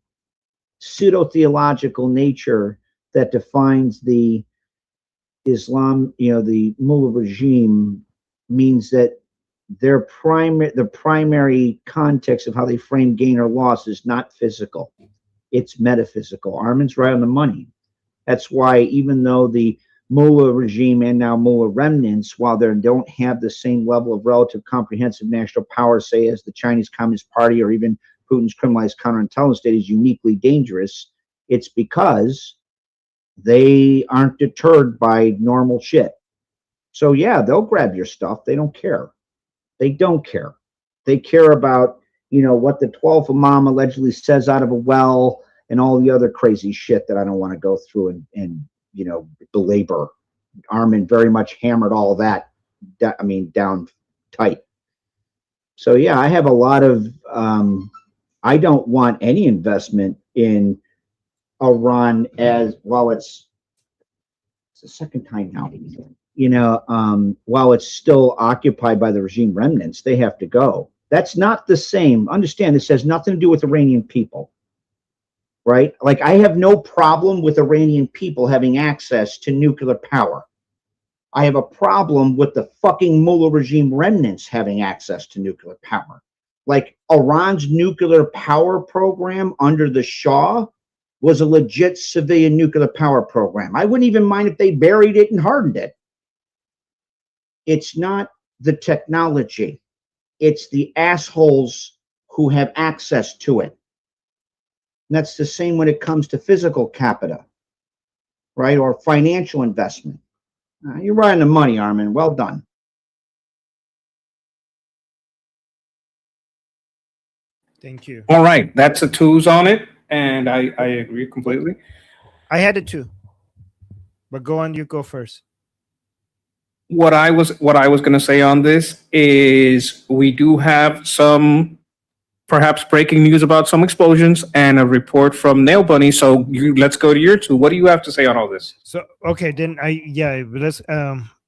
pseudo-theological nature that defines the Islam, the Mullah regime, means that the primary context of how they frame gain or loss is not physical. It's metaphysical. Armin's right on the money. That's why even though the Mullah regime and now Mullah remnants, while they don't have the same level of relative comprehensive national power, say, as the Chinese Communist Party or even Putin's criminalized counterintelligence state, is uniquely dangerous, it's because they aren't deterred by normal shit. So yeah, they'll grab your stuff. They don't care. They don't care. They care about what the 12th Imam allegedly says out of a well and all the other crazy shit that I don't want to go through and belabor. Armin very much hammered all that, down tight. So yeah, I have a lot of, I don't want any investment in Iran it's the second time now, while it's still occupied by the regime remnants. They have to go. That's not the same. Understand, this has nothing to do with Iranian people. right? Like, I have no problem with Iranian people having access to nuclear power. I have a problem with the fucking mullah regime remnants having access to nuclear power. Like, Iran's nuclear power program under the Shah was a legit civilian nuclear power program. I wouldn't even mind if they buried it and hardened it. It's not the technology. It's the assholes who have access to it. And that's the same when it comes to physical capita, right? Or financial investment. You're right on the money, Armin. Well done. Thank you. All right, that's a twos on it, and I agree completely. I had it too. But go on, you go first. What I was going to say on this is we do have some perhaps breaking news about some explosions and a report from Nail Bunny. So let's go to your two. What do you have to say on all this? So okay, then let's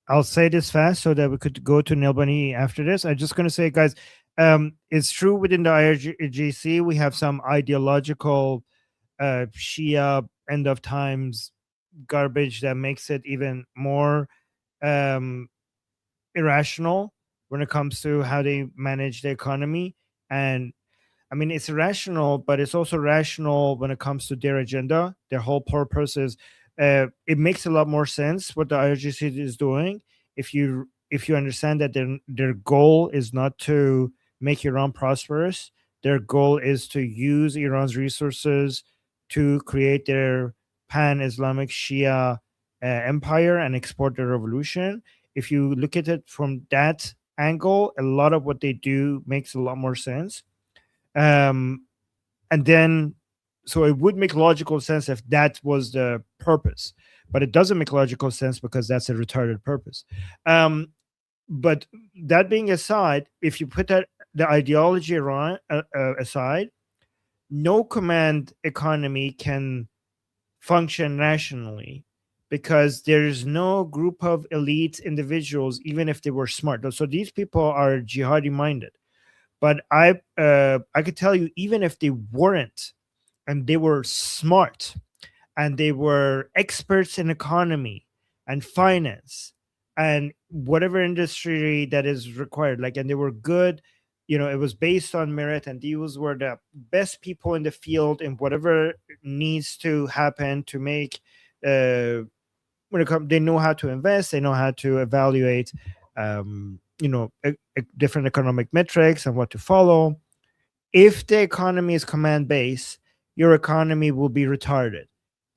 I'll say this fast so that we could go to Nail Bunny after this. I'm just gonna say, guys, it's true within the IRGC we have some ideological Shia end of times garbage that makes it even more irrational when it comes to how they manage the economy. And I mean, it's irrational, but it's also rational when it comes to their agenda. Their whole purpose is it makes a lot more sense what the IRGC is doing if you understand that their goal is not to make Iran prosperous. Their goal is to use Iran's resources to create their pan-Islamic Shia empire and export the revolution. If you look at it from that angle, a lot of what they do makes a lot more sense. And then, so it would make logical sense if that was the purpose, but it doesn't make logical sense because that's a retarded purpose. But that being aside, if you put that the ideology aside, no command economy can function rationally because there's no group of elite individuals, even if they were smart. So these people are jihadi minded. But I could tell you, even if they weren't, and they were smart, and they were experts in economy and finance and whatever industry that is required, like, and they were good, you know, it was based on merit, and these were the best people in the field in whatever needs to happen to make. When it comes, they know how to invest, they know how to evaluate. Different economic metrics and what to follow. If the economy is command based, your economy will be retarded.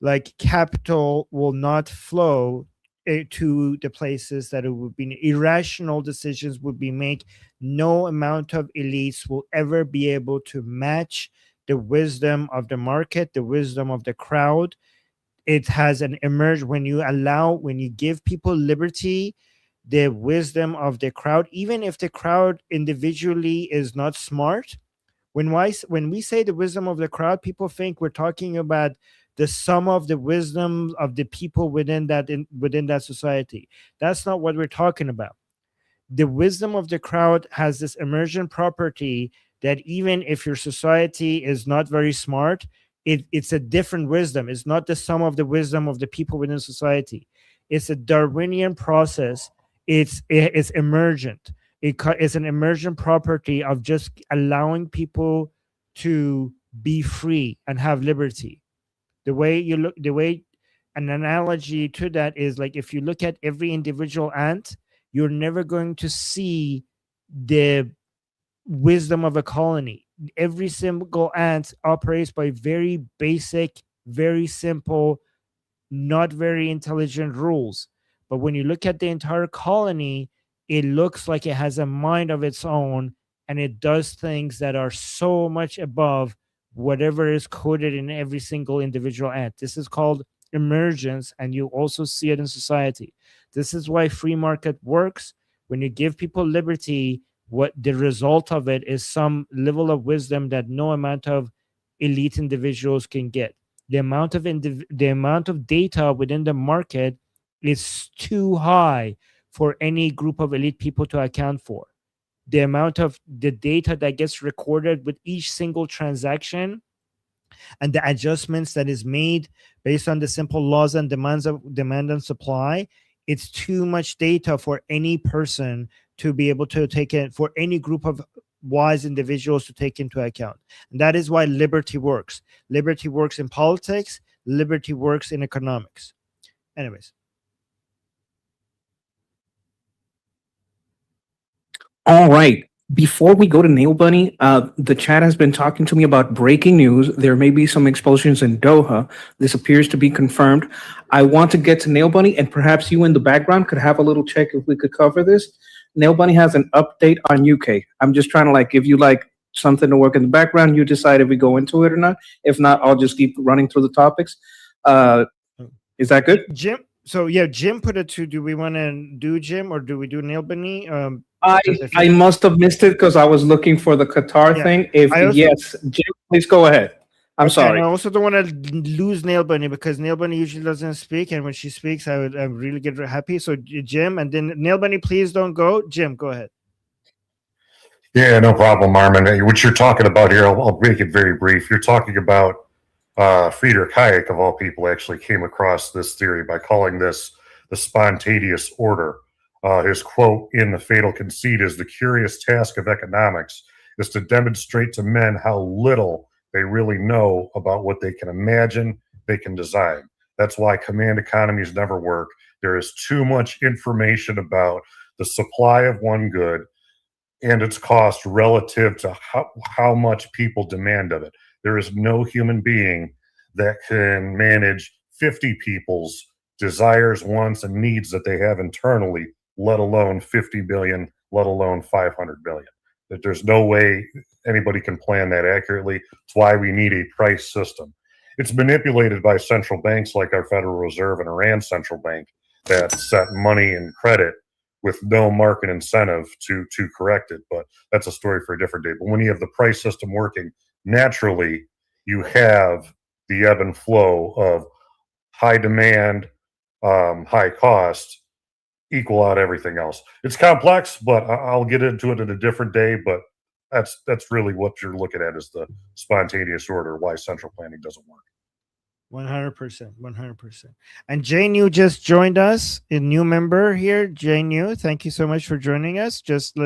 Like, capital will not flow to the places that it would be. Irrational decisions would be made. No amount of elites will ever be able to match the wisdom of the market, the wisdom of the crowd. It has an emerge when you give people liberty, the wisdom of the crowd, even if the crowd individually is not smart. When we say the wisdom of the crowd, people think we're talking about the sum of the wisdom of the people within that society. That's not what we're talking about. The wisdom of the crowd has this emergent property that even if your society is not very smart, it's a different wisdom. It's not the sum of the wisdom of the people within society. It's a Darwinian process. It's emergent. It's an emergent property of just allowing people to be free and have liberty. An analogy to that is like, if you look at every individual ant, you're never going to see the wisdom of a colony. Every single ant operates by very basic, very simple, not very intelligent rules. But when you look at the entire colony, it looks like it has a mind of its own, and it does things that are so much above whatever is coded in every single individual ant. This is called emergence, and you also see it in society. This is why free market works. When you give people liberty, what the result of it is some level of wisdom that no amount of elite individuals can get. The amount of data within the market is too high for any group of elite people to account for. The amount of the data that gets recorded with each single transaction and the adjustments that is made based on the simple laws and demands of demand and supply, it's too much data for any person to be able to take it, for any group of wise individuals to take into account. And that is why liberty works. Liberty works in politics, liberty works in economics. Anyways. All right. Before we go to Nail Bunny, the chat has been talking to me about breaking news. There may be some explosions in Doha. This appears to be confirmed. I want to get to Nail Bunny, and perhaps you in the background could have a little check if we could cover this. Nail Bunny has an update on UK. I'm just trying to like give you like something to work in the background. You decide if we go into it or not. If not, I'll just keep running through the topics. Is that good? Jim? So yeah, Jim put it to, do we want to do Jim or do we do Nail Bunny? I must have missed it because I was looking for the Qatar thing. If yes, Jim, please go ahead. I'm sorry. I also don't want to lose Nail Bunny because Nail Bunny usually doesn't speak, and when she speaks, I really get happy. So Jim, and then Nail Bunny, please don't go. Jim, go ahead. Yeah, no problem, Armin. What you're talking about here, I'll make it very brief. You're talking about Friedrich Hayek, of all people, actually came across this theory by calling this the spontaneous order. His quote in The Fatal Conceit is, "The curious task of economics is to demonstrate to men how little they really know about what they can imagine they can design. That's why command economies never work. There is too much information about the supply of one good and its cost relative to how much people demand of it. There is no human being that can manage 50 people's desires, wants, and needs that they have internally, let alone 50 billion, let alone 500 billion. That there's no way anybody can plan that accurately. It's why we need a price system. It's manipulated by central banks like our Federal Reserve and Iran's central bank that set money and credit with no market incentive to correct it. But that's a story for a different day. But when you have the price system working, naturally you have the ebb and flow of high demand, high cost, equal out everything else. It's complex, but I'll get into it in a different day. But that's really what you're looking at, is the spontaneous order, why central planning doesn't work. 100%. And Jay New just joined us, a new member here. Jay New, thank you so much for joining us. Just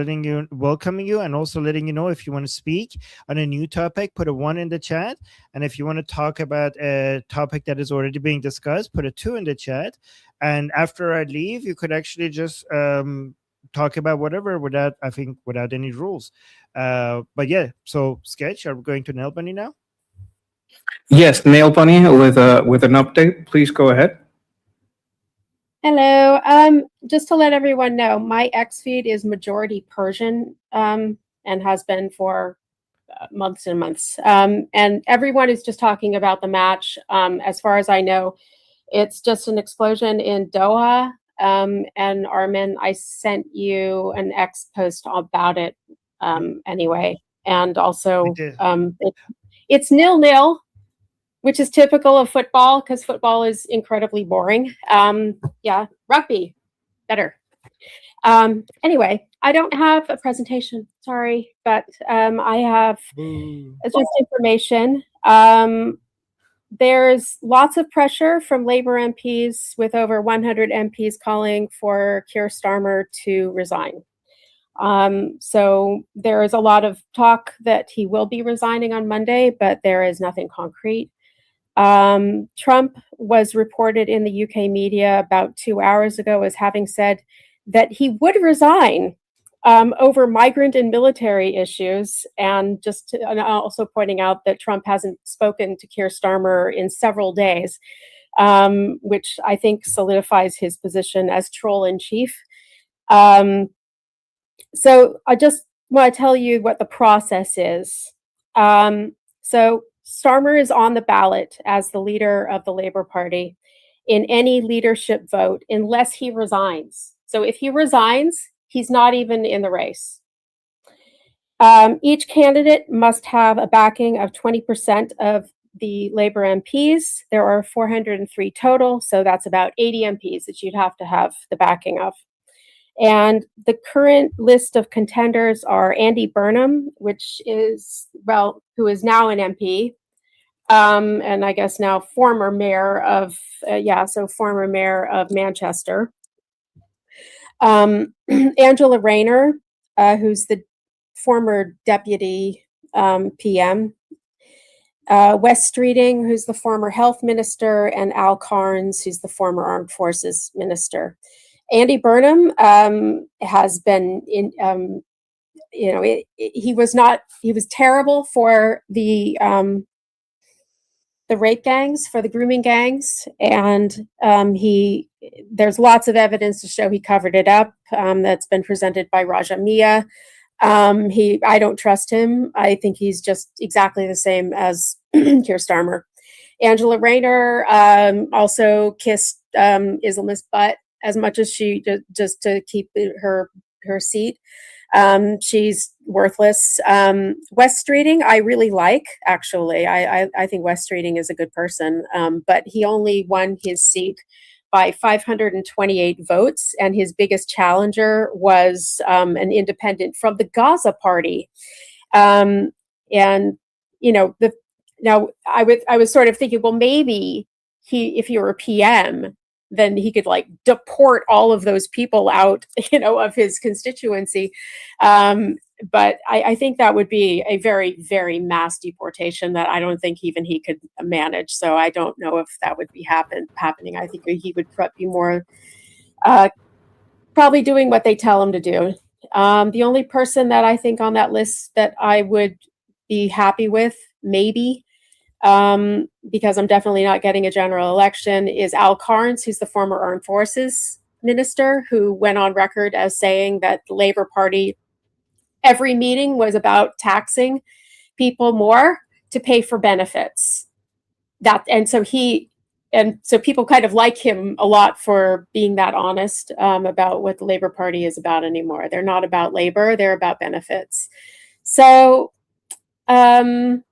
welcoming you, and also letting you know if you want to speak on a new topic, put a 1 in the chat. And if you want to talk about a topic that is already being discussed, put a 2 in the chat. And after I leave, you could actually just talk about whatever without any rules. But yeah, so Sketch, are we going to Nail Bunny now? Yes, Nail Bunny with an update. Please go ahead. Hello. Just to let everyone know, my X feed is majority Persian and has been for months and months. And everyone is just talking about the match. As far as I know, it's just an explosion in Doha. And Armin, I sent you an X post about it anyway. And also, it's 0-0, which is typical of football because football is incredibly boring. Yeah, rugby, better. Anyway, I don't have a presentation, sorry, but I have just information. There's lots of pressure from Labour MPs, with over 100 MPs calling for Keir Starmer to resign. So there is a lot of talk that he will be resigning on Monday, but there is nothing concrete. Trump was reported in the UK media about 2 hours ago as having said that he would resign over migrant and military issues, and also pointing out that Trump hasn't spoken to Keir Starmer in several days, which I think solidifies his position as troll-in-chief. So I just want to tell you what the process is. So Starmer is on the ballot as the leader of the Labour Party in any leadership vote unless he resigns. So if he resigns, he's not even in the race. Each candidate must have a backing of 20% of the Labour MPs. There are 403 total, so that's about 80 MPs that you'd have to have the backing of. And the current list of contenders are Andy Burnham, who is now an MP, and I guess now former mayor of former mayor of Manchester. Angela Rayner, who's the former deputy PM. Wes Streeting, who's the former health minister, and Al Carnes, who's the former armed forces minister. Andy Burnham has been in, he was terrible for the rape gangs, for the grooming gangs, and there's lots of evidence to show he covered it up. That's been presented by Raja Mia. I don't trust him. I think he's just exactly the same as Keir Starmer. Angela Rayner also kissed Islamist butt as much as she just to keep her seat. She's worthless. Wes Streeting, I really like, actually. I think Wes Streeting is a good person, but he only won his seat by 528 votes, and his biggest challenger was an independent from the Gaza Party. Now I was sort of thinking, well, maybe if you were a PM, then he could like deport all of those people out, of his constituency. But I think that would be a very, very mass deportation that I don't think even he could manage. So I don't know if that would be happening. I think he would be more probably doing what they tell him to do. The only person that I think on that list that I would be happy with, maybe, because I'm definitely not getting a general election, is Al Carnes, who's the former armed forces minister, who went on record as saying that the Labour Party, every meeting was about taxing people more to pay for benefits. So people kind of like him a lot for being that honest about what the Labour Party is about anymore. They're not about labor; they're about benefits. So anyway,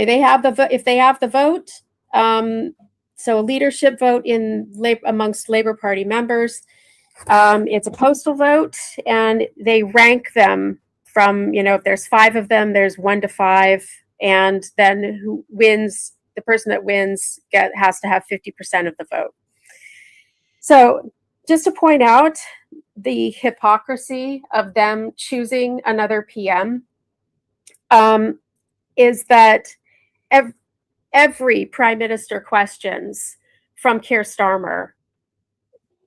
if they have the vote, so a leadership vote amongst Labour Party members. It's a postal vote, and they rank them from, if there's 5 of them, there's 1 to 5, and then who wins, the person that wins has to have 50% of the vote. So just to point out the hypocrisy of them choosing another PM, is that every prime minister questions from Keir Starmer,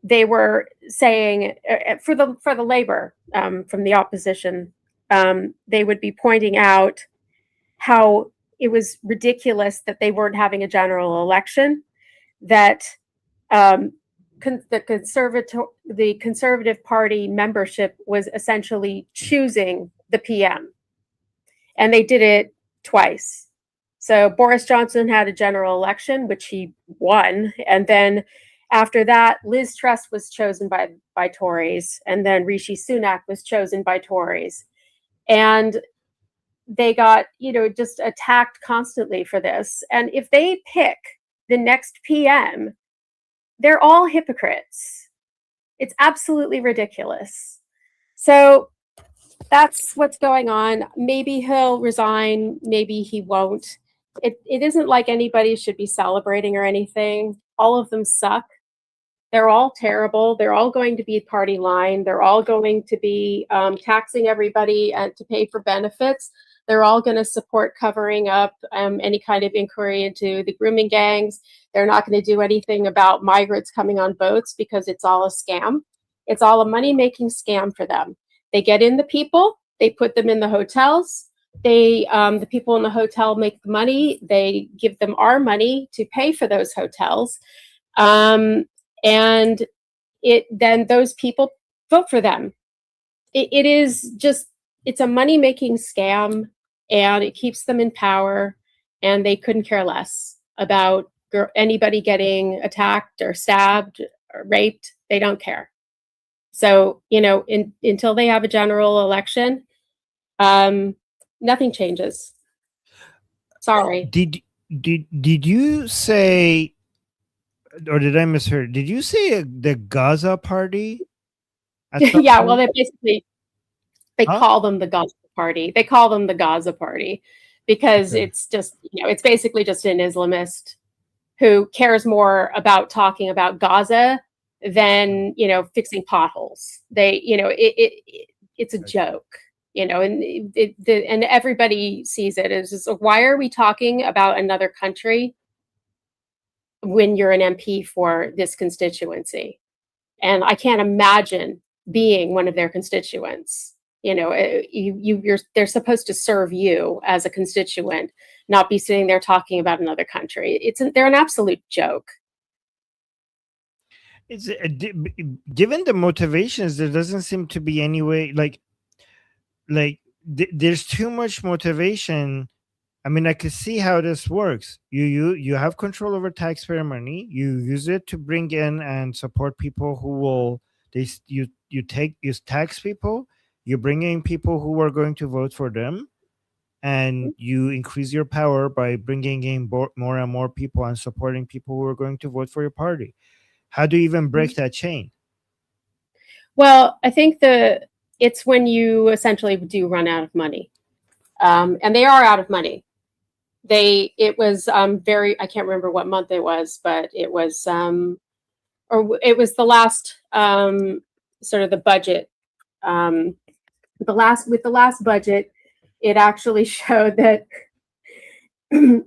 they were saying for the Labour, from the opposition, they would be pointing out how it was ridiculous that they weren't having a general election, that the Conservative Party membership was essentially choosing the PM, and they did it twice. So Boris Johnson had a general election, which he won, and then after that, Liz Truss was chosen by Tories, and then Rishi Sunak was chosen by Tories. And they got, just attacked constantly for this. And if they pick the next PM, they're all hypocrites. It's absolutely ridiculous. So that's what's going on. Maybe he'll resign, maybe he won't. It isn't like anybody should be celebrating or anything. All of them suck. They're all terrible. They're all going to be party line. They're all going to be taxing everybody to pay for benefits. They're all going to support covering up any kind of inquiry into the grooming gangs. They're not going to do anything about migrants coming on boats because it's all a scam. It's all a money-making scam for them. They get in the people. They put them in the hotels. The people in the hotel make the money. They give them our money to pay for those hotels. And then those people vote for them. It's a money-making scam, and it keeps them in power, and they couldn't care less about anybody getting attacked or stabbed or raped. They don't care. So, until they have a general election, nothing changes. Sorry. Did you say, or did I misheard? Did you say the Gaza Party? Yeah, well, they call them the Gaza Party. They call them the Gaza Party because it's just, it's basically just an Islamist who cares more about talking about Gaza than, fixing potholes. It's a joke, and and everybody sees it as just, why are we talking about another country when you're an MP for this constituency? And I can't imagine being one of their constituents. They're supposed to serve you as a constituent, not be sitting there talking about another country. They're an absolute joke. It's given the motivations, there doesn't seem to be any way. There's too much motivation. I mean, I can see how this works. You have control over taxpayer money. You use it to bring in and support people who will. You tax people. You bring in people who are going to vote for them, and you increase your power by bringing in more and more people and supporting people who are going to vote for your party. How do you even break that chain? Well, I think it's when you essentially do run out of money, and they are out of money. It was I can't remember what month it was, but it was it was the last sort of the budget. With the last budget, it actually showed that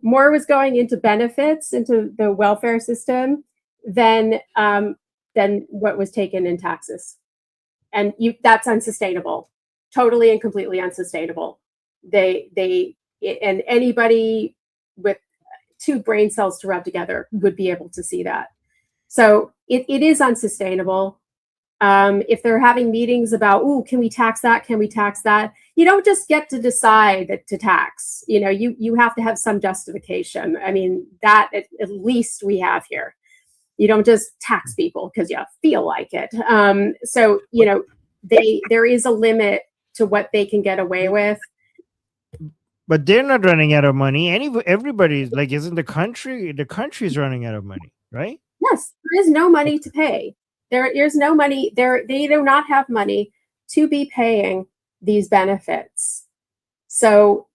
more was going into benefits, into the welfare system, than what was taken in taxes. And that's unsustainable, totally and completely unsustainable. And anybody with 2 brain cells to rub together would be able to see that. So it is unsustainable. If they're having meetings about, can we tax that? Can we tax that? You don't just get to decide to tax. You have to have some justification. I mean, that at least we have here. You don't just tax people because you feel like it. So there is a limit to what they can get away with. But they're not running out of money. Everybody's isn't the country's running out of money, right? Yes, there is no money to pay. There is no money. They do not have money to be paying these benefits. So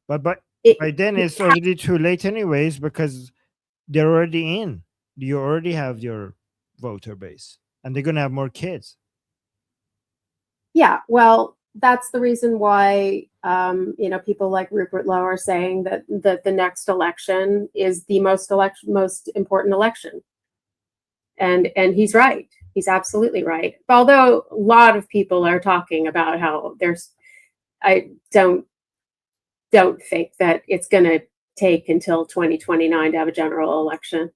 But by then it's already too late anyways, because they're already in. You already have your voter base, and they're gonna have more kids. Yeah, well, that's the reason why people like Rupert Lowe are saying that the next election is the most important election. And he's right. He's absolutely right. Although a lot of people are talking about how I don't think that it's going to take until 2029 to have a general election.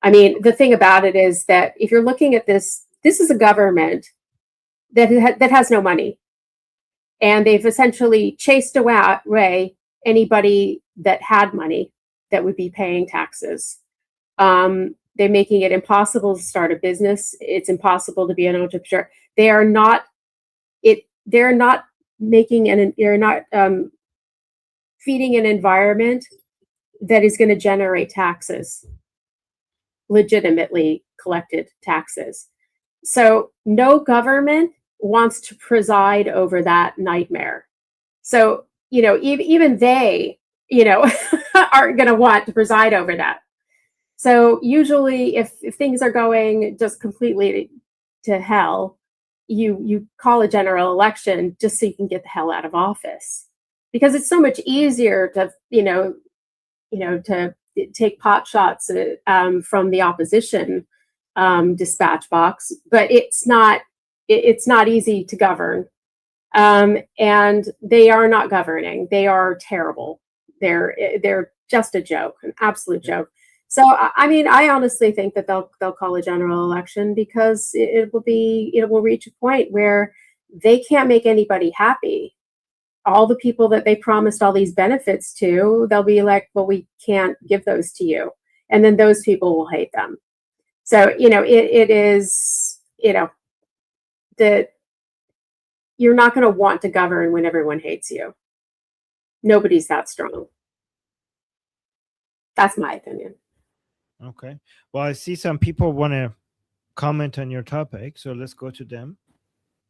I mean, the thing about it is that if you're looking at this is a government that has no money, and they've essentially chased away anybody that had money that would be paying taxes. They're making it impossible to start a business. It's impossible to be an entrepreneur. They're not feeding an environment that is going to generate taxes, legitimately collected taxes. So no government wants to preside over that nightmare. So, even they, aren't going to want to preside over that. So usually if things are going just completely to hell, you call a general election just so you can get the hell out of office, because it's so much easier to, to take pot shots from the opposition dispatch box, but it's not easy to govern. And they are not governing. They are terrible. They're just a joke, an absolute joke. So, I mean, I honestly think that they'll call a general election because it will reach a point where they can't make anybody happy. All the people that they promised all these benefits to, they'll be like, well, we can't give those to you. And then those people will hate them. So, it is, that you're not going to want to govern when everyone hates you. Nobody's that strong. That's my opinion. Okay. Well, I see some people want to comment on your topic, so let's go to them,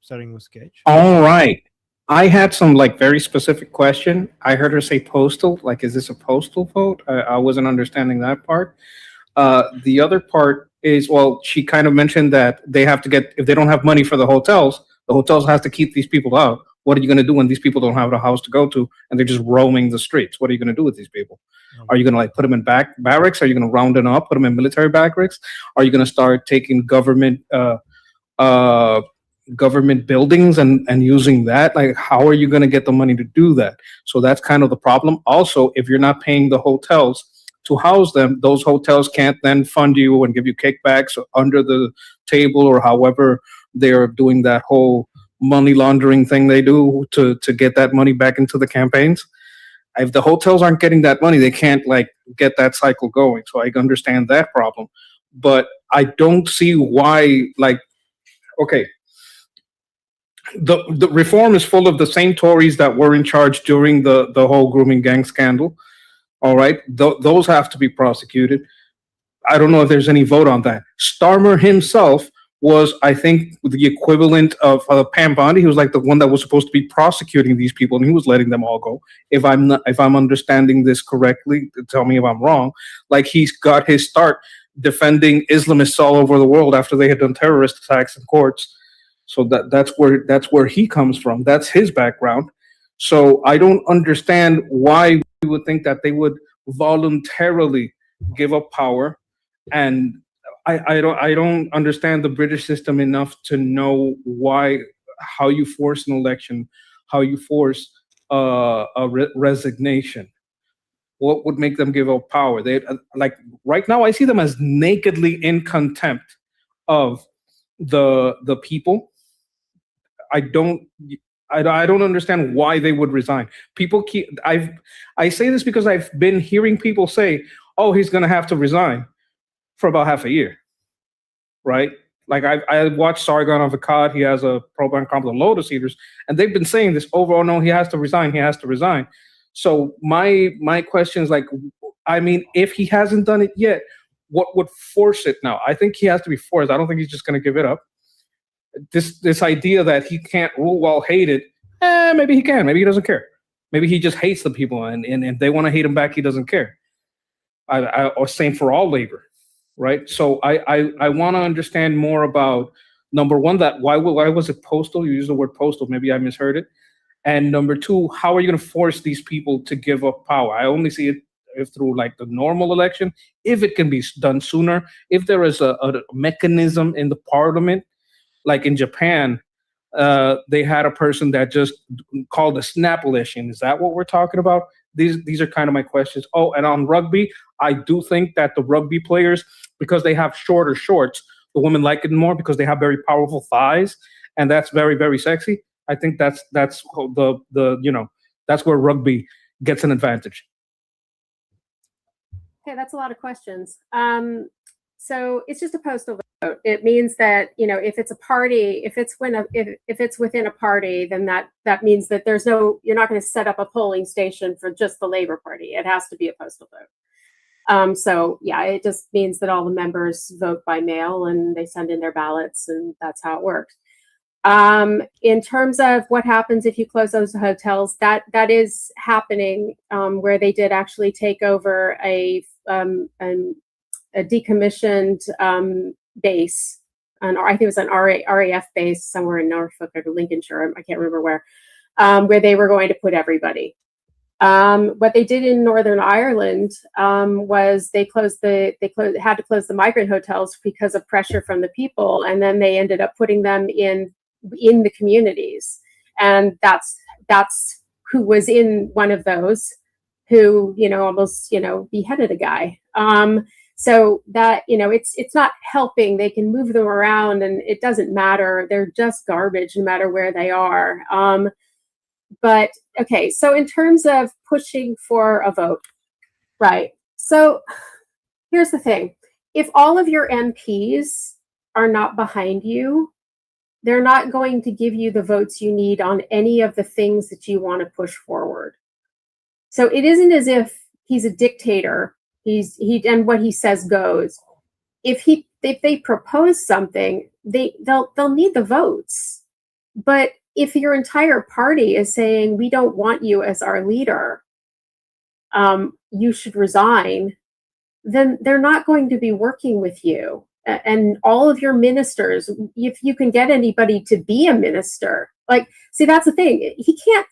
starting with Sketch. All right. I had some like very specific question. I heard her say postal. Like, is this a postal vote? I wasn't understanding that part. The other part is, well, she kind of mentioned that they have to get, if they don't have money for the hotels have to keep these people out. What are you going to do when these people don't have a house to go to and they're just roaming the streets? What are you going to do with these people? Are you going to like put them in barracks? Are you going to round them up, put them in military barracks? Are you going to start taking government buildings and using that? Like, how are you going to get the money to do that? So that's kind of the problem. Also, if you're not paying the hotels to house them, those hotels can't then fund you and give you kickbacks under the table or however they're doing that whole money laundering thing they do to get that money back into the campaigns. If the hotels aren't getting that money, they can't like get that cycle going. So I understand that problem, but I don't see why, like, okay, the reform is full of the same Tories that were in charge during the whole grooming gang scandal. All right, those have to be prosecuted. I don't know if there's any vote on that. Starmer himself was, I think, the equivalent of Pam Bondi. He was like the one that was supposed to be prosecuting these people, and he was letting them all go. If I'm understanding this correctly, tell me if I'm wrong. Like, he's got his start defending Islamists all over the world after they had done terrorist attacks in courts. So that's where he comes from. That's his background. So I don't understand why we would think that they would voluntarily give up power. And I don't understand the British system enough to know how you force an election, how you force resignation. What would make them give up power? They like right now I see them as nakedly in contempt of the people. I don't understand why they would resign. I say this because I've been hearing people say, "Oh, he's going to have to resign," for about half a year, right? Like I watched Sargon of Akkad. He has a program called the Lotus Eaters, and they've been saying this over and over. He has to resign. He has to resign. So my question is like, I mean, if he hasn't done it yet, what would force it now? I think he has to be forced. I don't think he's just going to give it up. This idea that he can't rule while hated, maybe he can. Maybe he doesn't care. Maybe he just hates the people, and if they want to hate him back, he doesn't care. Or same for all labor, right? So I want to understand more about, number one, that why was it postal? You used the word postal. Maybe I misheard it. And number two, how are you going to force these people to give up power? I only see it through like the normal election. If it can be done sooner, if there is a mechanism in the parliament, like in Japan, they had a person that just called a snap election. Is that what we're talking about? These are kind of my questions. Oh, and on rugby, I do think that the rugby players, because they have shorter shorts, the women like it more because they have very powerful thighs, and that's very, very sexy. I think that's that's where rugby gets an advantage. Okay, that's a lot of questions. So it's just a postal vote. It means that, if it's a party, if it's within a party, then that means that you're not going to set up a polling station for just the Labour Party. It has to be a postal vote. So yeah, it just means that all the members vote by mail and they send in their ballots, and that's how it works. In terms of what happens if you close those hotels, that is happening, where they did actually take over a decommissioned base, I think it was an RAF base somewhere in Norfolk or Lincolnshire, I can't remember where they were going to put everybody. What they did in Northern Ireland was they had to close the migrant hotels because of pressure from the people, and then they ended up putting them in the communities, and that's who was in one of those who almost beheaded a guy. So that it's not helping. They can move them around and it doesn't matter. They're just garbage no matter where they are. But okay, so in terms of pushing for a vote, right? So here's the thing: if all of your MPs are not behind you, they're not going to give you the votes you need on any of the things that you want to push forward. So it isn't as if he's a dictator. And what he says goes. If they propose something, they'll need the votes. But if your entire party is saying we don't want you as our leader, you should resign, then they're not going to be working with you. And all of your ministers, if you can get anybody to be a minister, like, see, that's the thing. He can't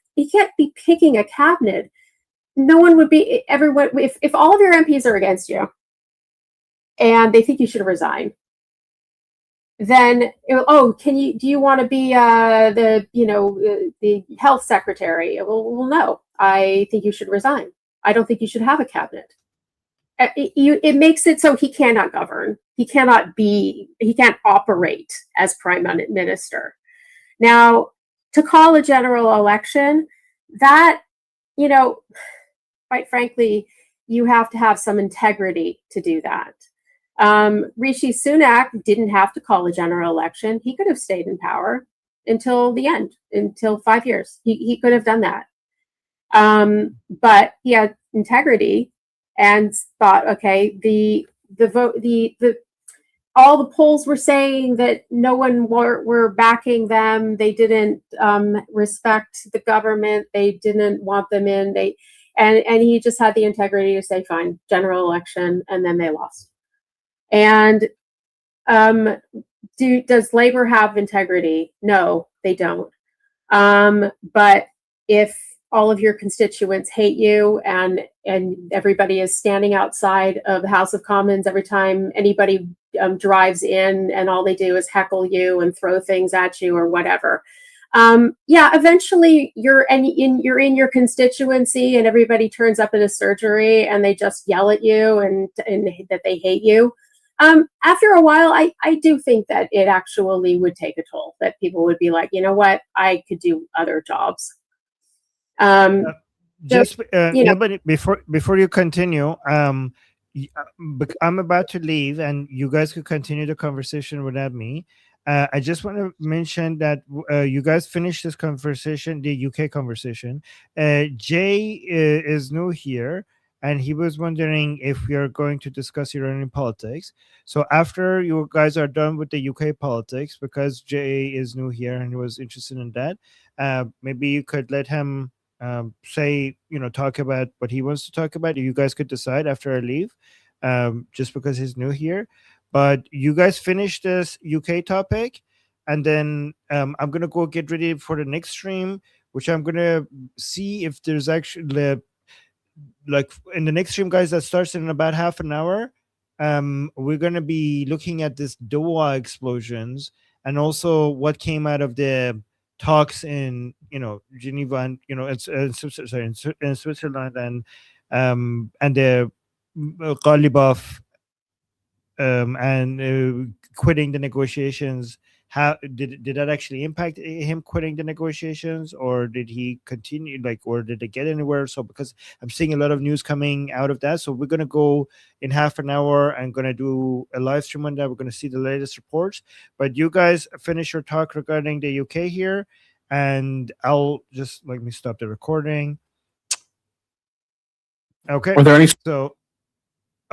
be picking a cabinet. No one would be, everyone, if all of your MPs are against you and they think you should resign, then, oh, do you want to be the health secretary? Well, no, I think you should resign. I don't think you should have a cabinet. It makes it so he cannot govern. He can't operate as prime minister. Now, to call a general election, that, quite frankly, you have to have some integrity to do that. Rishi Sunak didn't have to call a general election. He could have stayed in power until the end, until 5 years. He could have done that. But he had integrity and thought, okay, the vote, all the polls were saying that no one were backing them. They didn't respect the government. They didn't want them in. And he just had the integrity to say, fine, general election, and then they lost. And does Labor have integrity? No, they don't. But if all of your constituents hate you and everybody is standing outside of the House of Commons every time anybody drives in, and all they do is heckle you and throw things at you or whatever. Eventually you're in your constituency and everybody turns up at a surgery and they just yell at you and that they hate you. After a while, I do think that it actually would take a toll, that people would be like, you know what, I could do other jobs. Nobody, before you continue, I'm about to leave, and you guys could continue the conversation without me. I just want to mention that you guys finished this conversation, the UK conversation. Jay is new here, and he was wondering if we are going to discuss Iranian politics. So after you guys are done with the UK politics, because Jay is new here and he was interested in that, maybe you could let him talk about what he wants to talk about. You guys could decide after I leave, just because he's new here. But you guys finish this UK topic, and then I'm gonna go get ready for the next stream, which I'm gonna see if there's actually like in the next stream, guys, that starts in about half an hour. We're gonna be looking at this Doha explosions and also what came out of the talks in Geneva and in Switzerland and the Ghalibaf and quitting the negotiations. How did that actually impact him quitting the negotiations, or did he continue, or did it get anywhere? So because I'm seeing a lot of news coming out of that, so we're gonna go in half an hour and gonna do a live stream on that. We're gonna see the latest reports. But you guys finish your talk regarding the UK here, and I'll just let me stop the recording. Okay. Are there any? So.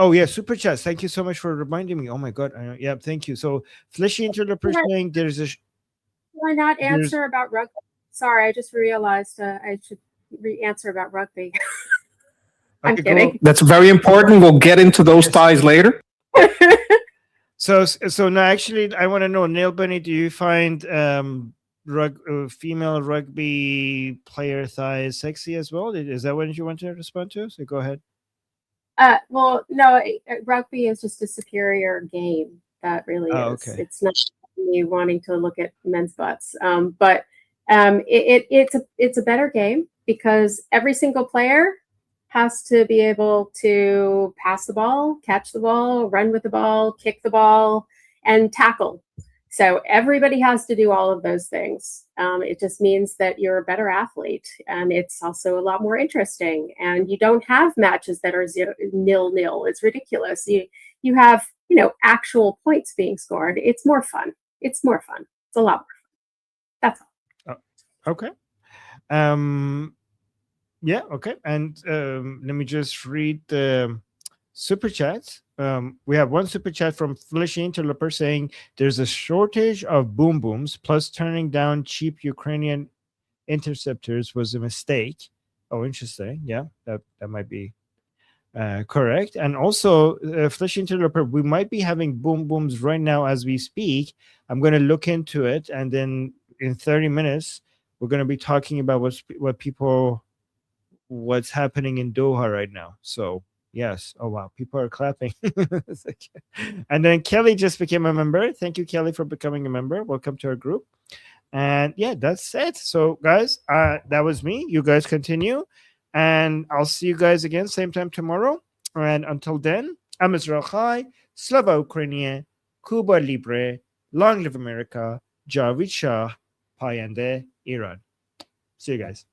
Oh yeah, super chats. Thank you so much for reminding me. Oh my god. Yeah, thank you. So Fleshy Interloper saying there's a. Why not answer about rugby? Sorry, I just realized I should answer about rugby. I'm kidding. That's very important. We'll get into those ties later. So now actually I want to know, Neil Bunny, do you find female rugby player thighs sexy as well? Is that what you want to respond to? So go ahead. Well, no, rugby is just a superior game. That really is. Okay. It's not me wanting to look at men's butts, but it's a better game because every single player has to be able to pass the ball, catch the ball, run with the ball, kick the ball, and tackle. So everybody has to do all of those things. It just means that you're a better athlete, and it's also a lot more interesting. And you don't have matches that are 0-0. It's ridiculous. You have actual points being scored. It's more fun. It's a lot more fun. That's all. Okay. Yeah. Okay. And let me just read the. super chats. We have one super chat from Felicia Interloper saying there's a shortage of boom booms, plus turning down cheap Ukrainian interceptors was a mistake. Oh, interesting. Yeah, that might be correct. And also, Felicia Interloper, we might be having boom booms right now as we speak. I'm going to look into it, and then in 30 minutes, we're going to be talking about what's happening in Doha right now. So yes. Oh wow, people are clapping. And then Kelly just became a member. Thank you, Kelly, for becoming a member. Welcome to our group. And yeah, that's it. So guys, that was me. You guys continue, and I'll see you guys again same time tomorrow. And until then, I'm Israel Chai, Slava Ukraine, Cuba Libre, Long Live America, Javid Shah, Payende Iran. See you guys.